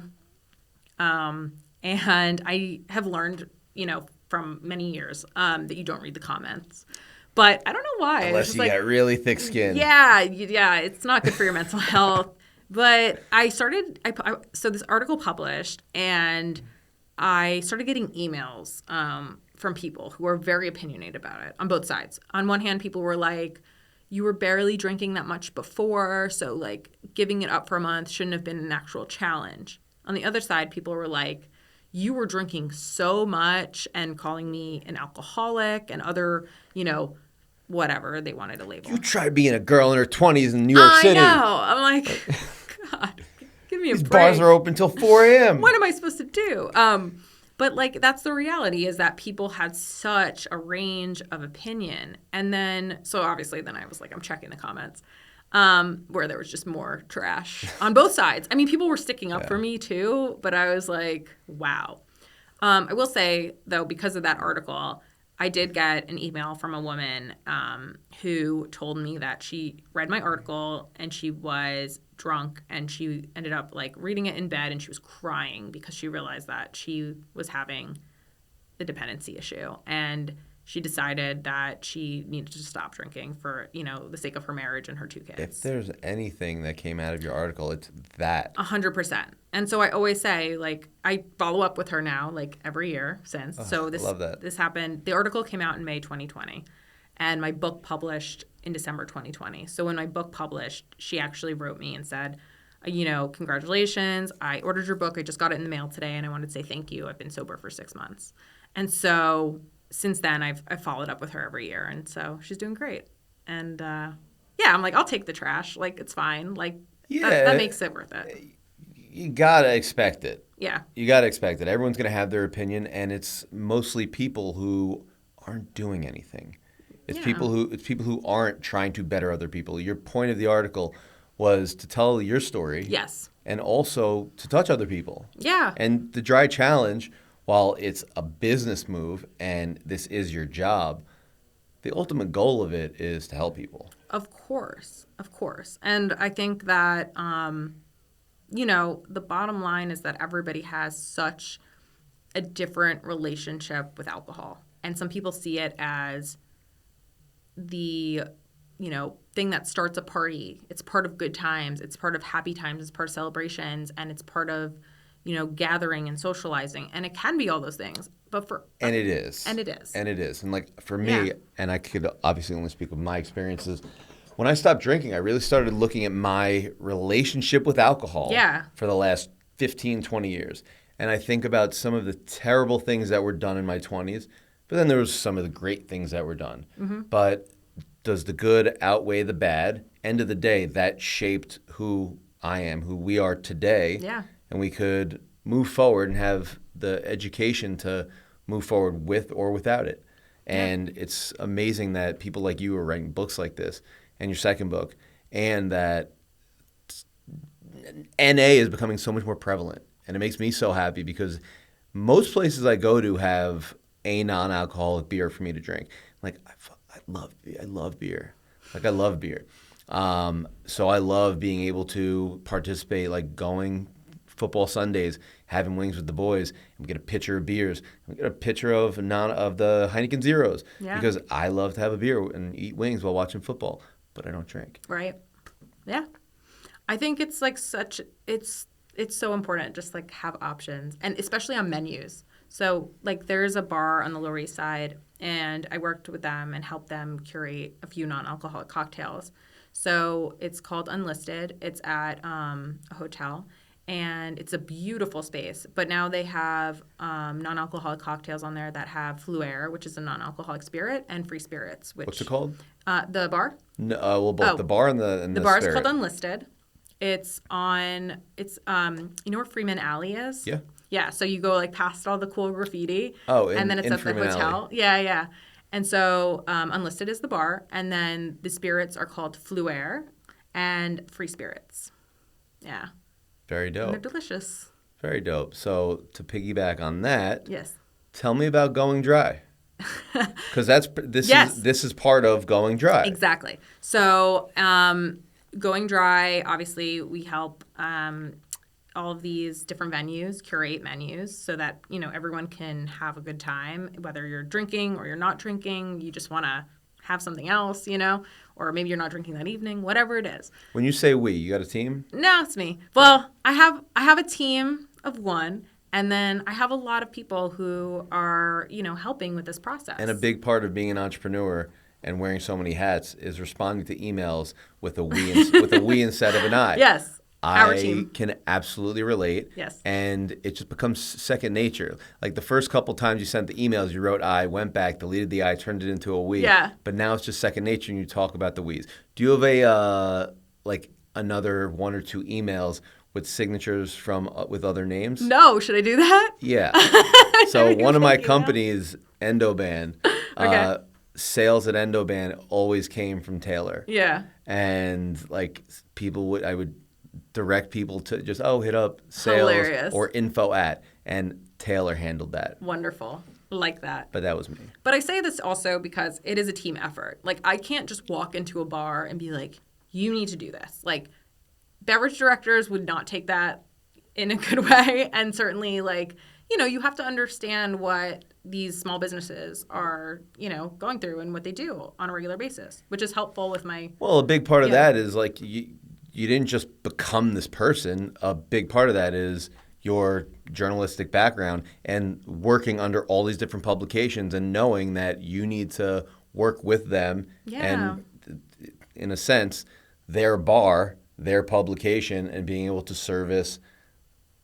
and I have learned, you know, from many years that you don't read the comments. But I don't know why. Unless you got really thick skin. Yeah, it's not good for your mental health. But so this article published, and I started getting emails from people who were very opinionated about it on both sides. On one hand, people were like, you were barely drinking that much before, so like giving it up for a month shouldn't have been an actual challenge. On the other side, people were like, you were drinking so much, and calling me an alcoholic and other, you know, whatever they wanted to label. You tried being a girl in her 20s in New York City. I know. I'm like, God, give me a break. These bars are open till 4 a.m. What am I supposed to do? But like that's the reality, is that people had such a range of opinion. And then, so obviously then I was like, I'm checking the comments where there was just more trash on both sides. I mean, people were sticking up for me too, but I was like, wow. I will say, though, because of that article, I did get an email from a woman who told me that she read my article and she was drunk, and she ended up like reading it in bed, and she was crying because she realized that she was having the dependency issue, and she decided that she needed to stop drinking for, you know, the sake of her marriage and her 2 kids. If there's anything that came out of your article, it's that. 100%. And so I always say, like, I follow up with her now, like, every year since. So I love that. This happened. The article came out in May 2020, and my book published in December 2020. So when my book published, she actually wrote me and said, you know, congratulations. I ordered your book. I just got it in the mail today, and I wanted to say thank you. I've been sober for 6 months. And so since then, I've followed up with her every year, and so she's doing great. And yeah, I'm like, I'll take the trash. Like, it's fine. Like, that makes it worth it. You gotta expect it. Yeah. You gotta expect it. Everyone's gonna have their opinion, and it's mostly people who aren't doing anything. It's people who aren't trying to better other people. Your point of the article was to tell your story. Yes. and also to touch other people. Yeah. And the dry challenge, while it's a business move and this is your job, the ultimate goal of it is to help people. Of course. Of course. And I think that, the bottom line is that everybody has such a different relationship with alcohol. And some people see it as the, thing that starts a party. It's part of good times. It's part of happy times. It's part of celebrations. And it's part of, gathering and socializing. And it can be all those things. And it is. And it is. And it is. And like for me, and I could obviously only speak of my experiences, when I stopped drinking, I really started looking at my relationship with alcohol for the last 15, 20 years. And I think about some of the terrible things that were done in my 20s, but then there was some of the great things that were done. Mm-hmm. But does the good outweigh the bad? End of the day, that shaped who I am, who we are today. Yeah. And we could move forward and have the education to move forward with or without it. And it's amazing that people like you are writing books like this and your second book, and that NA is becoming so much more prevalent. And it makes me so happy because most places I go to have a non-alcoholic beer for me to drink. Like, I love beer. Like, I love beer. So I love being able to participate, like going football Sundays, having wings with the boys, and we get a pitcher of beers. We get a pitcher of the Heineken Zeros because I love to have a beer and eat wings while watching football, but I don't drink. Right. Yeah. I think it's like it's so important just like have options, and especially on menus. So like there's a bar on the Lower East Side, and I worked with them and helped them curate a few non-alcoholic cocktails. So it's called Unlisted. It's at a hotel. And it's a beautiful space. But now they have non-alcoholic cocktails on there that have Fluere, which is a non-alcoholic spirit, and free spirits. What's it called? The bar? No, both the bar and the bar spirit. is called Unlisted. It's on, where Freeman Alley is? Yeah. Yeah, so you go like past all the cool graffiti. Oh, and then it's at Freeman the hotel. Alley. Yeah. And so Unlisted is the bar, and then the spirits are called Fluere and free spirits. Yeah. Very dope. And they're delicious. Very dope. So to piggyback on that, yes. Tell me about Going Dry. Because this is part of Going Dry. Exactly. So Going Dry, obviously, we help all of these different venues curate menus so that everyone can have a good time, whether you're drinking or you're not drinking. You just want to have something else, or maybe you're not drinking that evening, whatever it is. When you say we, you got a team? No, it's me. Well, I have a team of one, and then I have a lot of people who are, helping with this process. And a big part of being an entrepreneur and wearing so many hats is responding to emails with a we instead of an I. Yes. Our I team. can absolutely relate. Yes. And it just becomes second nature. Like the first couple times you sent the emails, you wrote I, went back, deleted the I, turned it into a we. Yeah. But now it's just second nature and you talk about the we's. Do you have another one or two emails with signatures from with other names? No. Should I do that? Yeah. So one of my companies, Endoban, Okay. Sales at Endoban always came from Taylor. Yeah. And like I would direct people to just hit up sales Hilarious. or info at, and Taylor handled that. Wonderful. Like that. But that was me. But I say this also because it is a team effort. Like I can't just walk into a bar and be like, you need to do this. Like beverage directors would not take that in a good way. And certainly you have to understand what these small businesses are, going through and what they do on a regular basis, which is helpful with my... Well, a big part of that is like you didn't just become this person. A big part of that is your journalistic background and working under all these different publications and knowing that you need to work with them and, in a sense, their bar, their publication, and being able to service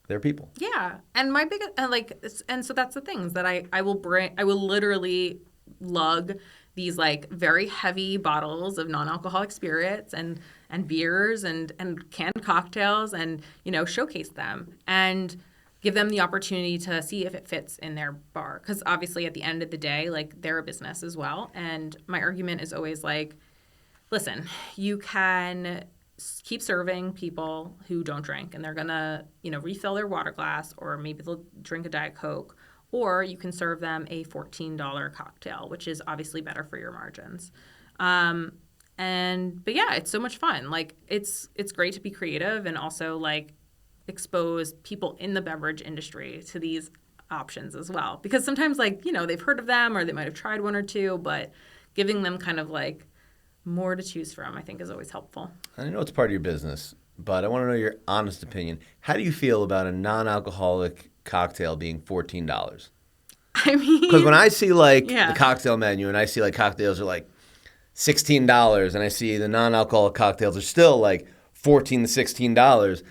their people. Yeah. And my biggest, and so that's the things that I will literally lug these like very heavy bottles of non-alcoholic spirits and beers and canned cocktails and, showcase them and give them the opportunity to see if it fits in their bar. Because obviously at the end of the day, like they're a business as well. And my argument is always like, listen, you can keep serving people who don't drink, and they're going to, refill their water glass, or maybe they'll drink a Diet Coke, or you can serve them a $14 cocktail, which is obviously better for your margins. But yeah, it's so much fun. Like it's great to be creative and also like expose people in the beverage industry to these options as well. Because sometimes like, they've heard of them or they might have tried one or two, but giving them kind of like more to choose from, I think is always helpful. I know it's part of your business, but I want to know your honest opinion. How do you feel about a non-alcoholic cocktail being $14? I mean, because when I see like yeah. the cocktail menu and I see like cocktails are like $16 and I see the non-alcoholic cocktails are still like $14 to $16,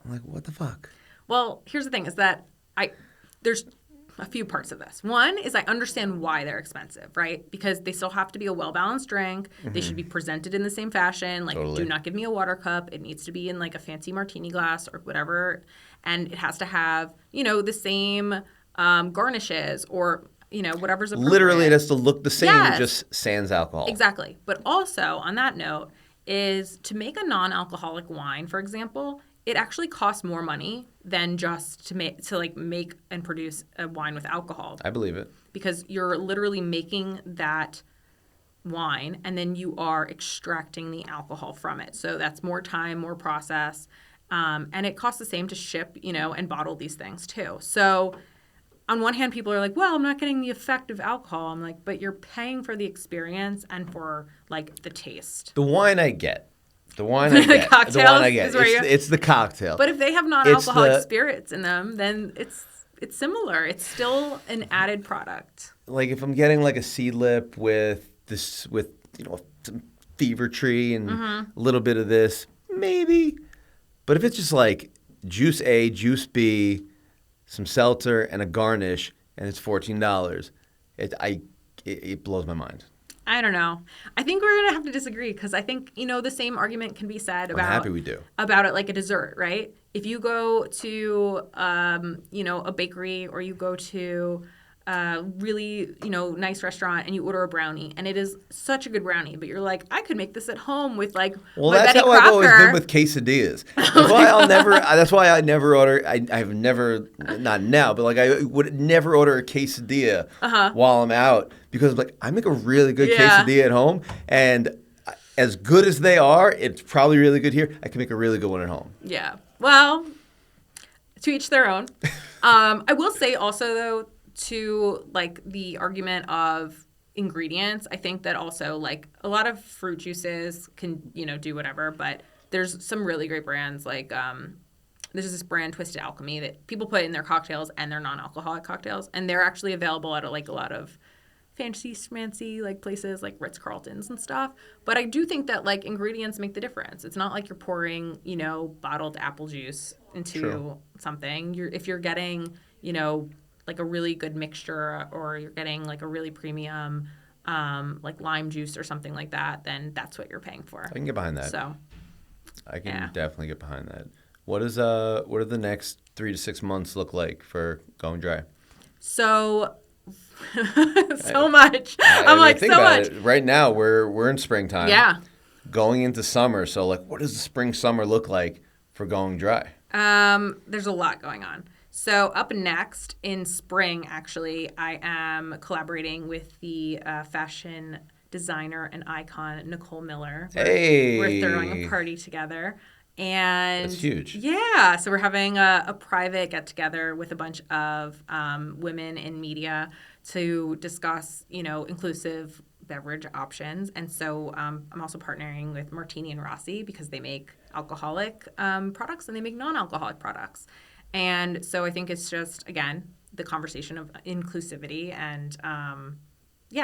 I'm like, what the fuck? Well, here's the thing is that there's a few parts of this. One is I understand why they're expensive, right? Because they still have to be a well-balanced drink. Mm-hmm. They should be presented in the same fashion. Like, Totally. Do not give me a water cup. It needs to be in like a fancy martini glass or whatever. And it has to have, the same garnishes or, whatever's appropriate. Literally, it has to look the same. Yes. It just sans alcohol. Exactly. But also, on that note, is to make a non-alcoholic wine, for example, it actually costs more money than just to make and produce a wine with alcohol. I believe it. Because you're literally making that wine and then you are extracting the alcohol from it. So that's more time, more process. And it costs the same to ship, and bottle these things too. So on one hand, people are like, well, I'm not getting the effect of alcohol. I'm like, but you're paying for the experience and for like the taste. The wine I get. The wine I get. Cocktails the wine I get. Is It's the cocktail. But if they have non-alcoholic spirits in them, then it's similar. It's still an added product. Like if I'm getting like a seed lip with some fever tree and a little bit of this, maybe. But if it's just like juice A, juice B, some seltzer, and a garnish, and it's $14, it blows my mind. I don't know. I think we're going to have to disagree because I think, the same argument can be said about... I'm happy we do. About it like a dessert, right? If you go to, a bakery or you go to a really, nice restaurant and you order a brownie and it is such a good brownie, but you're like, I could make this at home with like well, my that's Betty how Crocker. I've always been with quesadillas. That's why I never order. I've never, not now, but like I would never order a quesadilla while I'm out because like I make a really good quesadilla at home, and as good as they are, it's probably really good here. I can make a really good one at home. Yeah. Well, to each their own. I will say also though, to like the argument of ingredients, I think that also like a lot of fruit juices can, do whatever, but there's some really great brands like there's this brand Twisted Alchemy that people put in their cocktails and their non-alcoholic cocktails, and they're actually available at like a lot of fancy schmancy like places like Ritz-Carltons and stuff. But I do think that like ingredients make the difference. It's not like you're pouring, bottled apple juice into something. If you're getting, like a really good mixture or you're getting like a really premium like lime juice or something like that, then that's what you're paying for. I can get behind that. So I can definitely get behind that. What are the next 3 to 6 months look like for Going Dry? So much. I'm like, so much. Right now we're in springtime. Yeah. Going into summer. So like what does the spring summer look like for Going Dry? There's a lot going on. So up next in spring, actually, I am collaborating with the fashion designer and icon Nicole Miller. We're throwing a party together. And that's huge. Yeah. So we're having a private get-together with a bunch of women in media to discuss, inclusive beverage options. And so I'm also partnering with Martini and Rossi because they make alcoholic products and they make non-alcoholic products. And so I think it's just, again, the conversation of inclusivity and,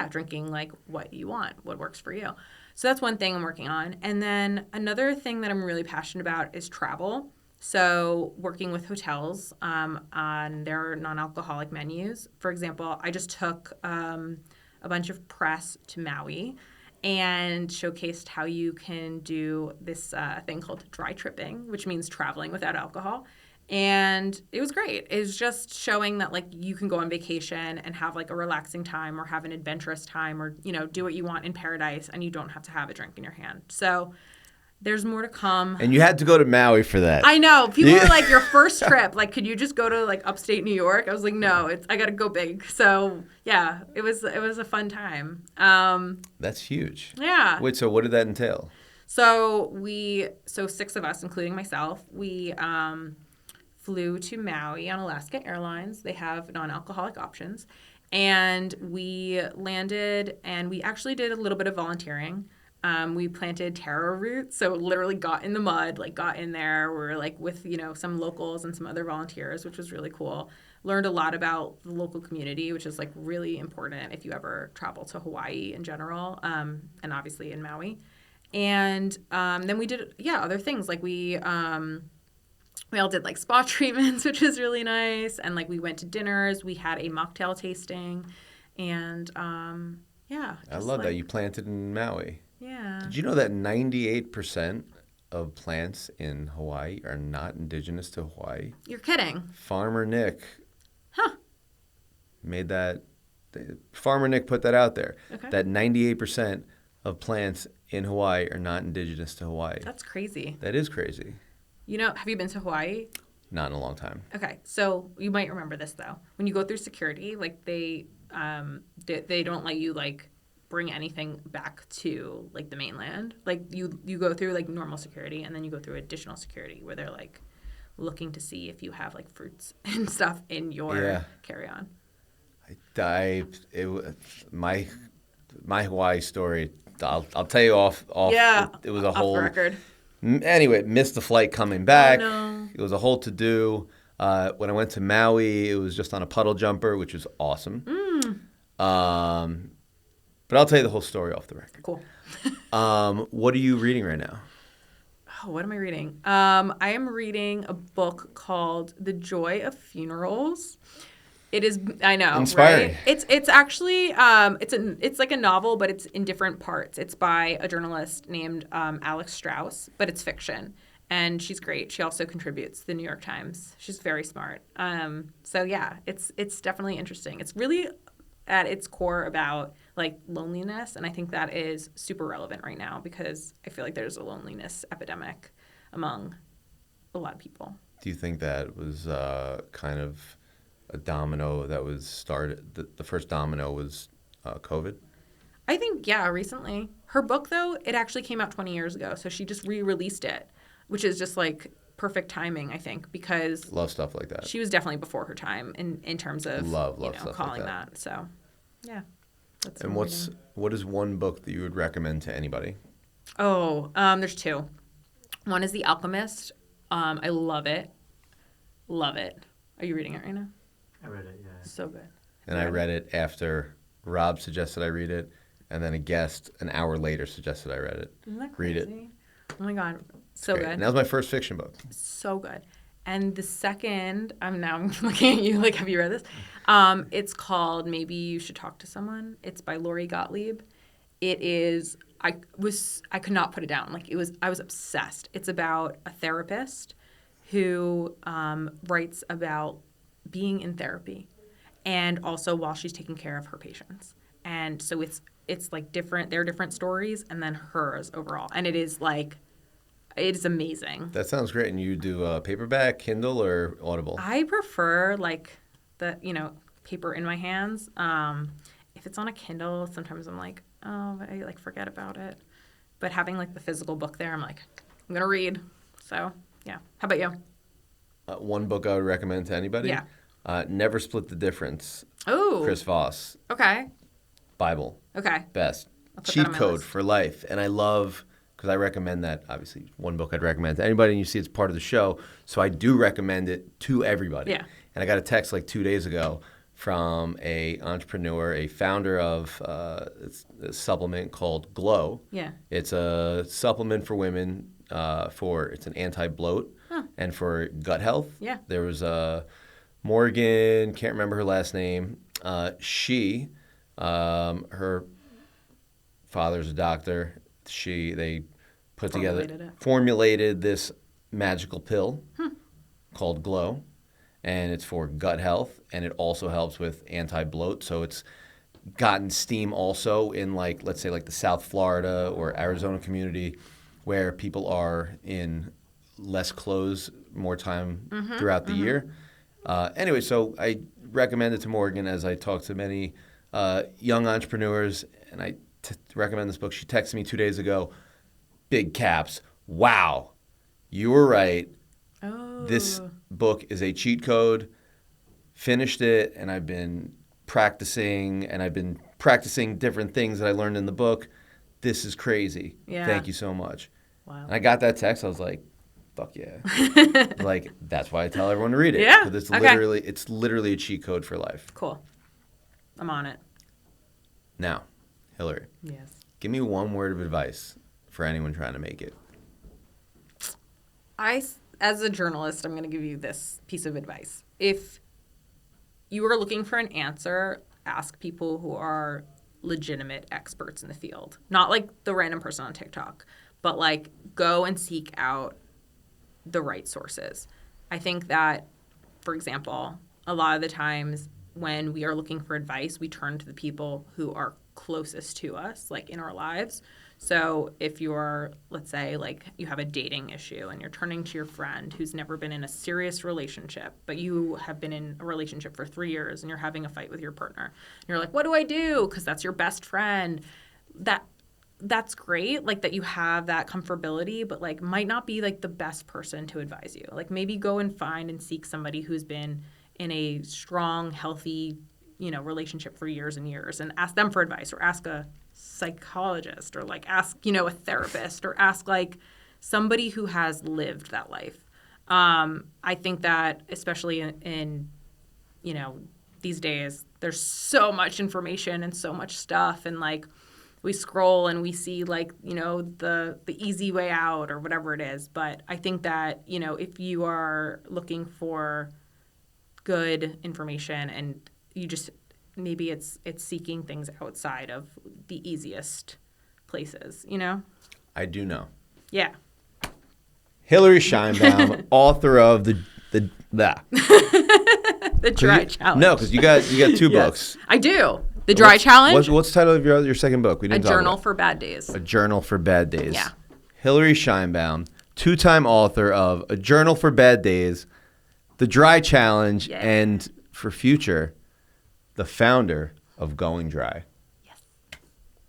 drinking like what you want, what works for you. So that's one thing I'm working on. And then another thing that I'm really passionate about is travel. So working with hotels on their non-alcoholic menus. For example, I just took a bunch of press to Maui and showcased how you can do this thing called dry tripping, which means traveling without alcohol. And it was great. It was just showing that like you can go on vacation and have like a relaxing time or have an adventurous time or, do what you want in paradise and you don't have to have a drink in your hand. So There's more to come. And you had to go to Maui for that. I know. People were like, your first trip, like, could you just go to like upstate New York? I was like, no, I got to go big. So yeah, it was a fun time. That's huge. Yeah. Wait, so what did that entail? So 6 of us, including myself, we flew to Maui on Alaska Airlines. They have non-alcoholic options. And we landed, and we actually did a little bit of volunteering. We planted taro roots, so literally got in the mud, like got in there. We were like with, some locals and some other volunteers, which was really cool. Learned a lot about the local community, which is like really important if you ever travel to Hawaii in general, and obviously in Maui. And then we did, other things. Like we all did like spa treatments, which was really nice. And like we went to dinners. We had a mocktail tasting. And I love that you planted in Maui. Yeah. Did you know that 98% of plants in Hawaii are not indigenous to Hawaii? You're kidding. Farmer Nick made that. Farmer Nick put that out there. Okay. That 98% of plants in Hawaii are not indigenous to Hawaii. That's crazy. That is crazy. Have you been to Hawaii? Not in a long time. Okay, so you might remember this though. When you go through security, like they don't let you like bring anything back to like the mainland. Like you go through like normal security, and then you go through additional security where they're like looking to see if you have like fruits and stuff in your carry-on. My Hawaii story. I'll tell you off. Yeah, it was a off whole the record. Anyway, missed the flight coming back. Oh, no. It was a whole to-do. When I went to Maui, it was just on a puddle jumper, which was awesome. But I'll tell you the whole story off the record. Cool. What are you reading right now? Oh, what am I reading? I am reading a book called The Joy of Funerals. It is, I know, inspiring. Right? It's actually it's like a novel, but it's in different parts. It's by a journalist named Alex Strauss, but it's fiction, and she's great. She also contributes to the New York Times. She's very smart. So yeah, it's definitely interesting. It's really at its core about like loneliness, and I think that is super relevant right now because I feel like there's a loneliness epidemic among a lot of people. Do you think that was kind of a domino that was started? The first domino was COVID? I think, recently. Her book, though, it actually came out 20 years ago, so she just re-released it, which is just like perfect timing, I think, because love stuff like that. She was definitely before her time in terms of love stuff calling like that. So, yeah. That's and what is one book that you would recommend to anybody? Oh, there's 2. One is The Alchemist. I love it. Love it. Are you reading it right now? I read it, yeah. So good. And I read it after Rob suggested I read it, and then a guest an hour later suggested I read it. Isn't that crazy? Read it. Oh my God. So good. And that was my first fiction book. So good. And the second, I'm looking at you like, have you read this? It's called Maybe You Should Talk to Someone. It's by Lori Gottlieb. It is, I could not put it down. Like I was obsessed. It's about a therapist who writes about being in therapy and also while she's taking care of her patients. And so it's like different, there are different stories and then hers overall. And it is amazing. That sounds great. And you do paperback, Kindle, or Audible? I prefer like the, paper in my hands. If it's on a Kindle, sometimes I'm like, oh, but I like forget about it. But having like the physical book there, I'm like, I'm going to read. So yeah. How about you? One book I would recommend to anybody? Yeah. Never Split the Difference. Oh. Chris Voss. Okay. Bible. Okay. Best. I'll put that Cheat on my code list. for life. And I love, because I recommend that, obviously, one book I'd recommend to anybody, and you see it's part of the show. So I do recommend it to everybody. Yeah. And I got a text like 2 days ago from a entrepreneur, a founder of it's a supplement called Glow. Yeah. It's a supplement for women it's an anti-bloat and for gut health. Yeah. There was Morgan, can't remember her last name. Her father's a doctor. They put together, formulated this magical pill called Glow, and it's for gut health, and it also helps with anti-bloat. So it's gotten steam also in let's say the South Florida or Arizona community. where people are in less clothes more time throughout the year. Anyway, so I recommend it to Morgan as I talk to many young entrepreneurs, and I recommend this book. She texted me 2 days ago, big caps, wow, you were right. Oh. This book is a cheat code. Finished it, and I've been practicing different things that I learned in the book. This is crazy. Yeah. Thank you so much. Wow. And I got that text. I was like, fuck yeah. Like, that's why I tell everyone to read it. Yeah. 'Cause Okay. it's literally a cheat code for life. Cool. I'm on it. Now, Hilary, Yes. give me one word of advice for anyone trying to make it. As a journalist, I'm going to give you this piece of advice. If you are looking for an answer, ask people who are legitimate experts in the field. Not like the random person on TikTok, but like go and seek out the right sources. I think that, for example, a lot of the times when we are looking for advice, we turn to the people who are closest to us, like in our lives. So if you're, let's say, like you have a dating issue and you're turning to your friend who's never been in a serious relationship, but you have been in a relationship for 3 years and you're having a fight with your partner. And you're like, what do I do? Because that's your best friend. That's great, like that you have that comfortability, but like might not be like the best person to advise you. Like maybe go and find and seek somebody who's been in a strong, healthy, relationship for years and years, and ask them for advice, or ask a psychologist, or like ask, a therapist, or ask like somebody who has lived that life. I think that especially in these days, there's so much information and so much stuff, and like we scroll and we see like, the easy way out or whatever it is. But I think that, if you are looking for good information and you just, maybe it's seeking things outside of the easiest places, I do know. Yeah. Hilary Sheinbaum, author of the Dry Challenge. No, because you got two Yes. books. I do. The Dry Challenge. What's the title of your second book? We A didn't talk Journal about. for Bad Days. A Journal for Bad Days. Yeah. Hilary Sheinbaum, 2-time author of A Journal for Bad Days, The Dry Challenge, Yeah. and for future, the founder of Going Dry.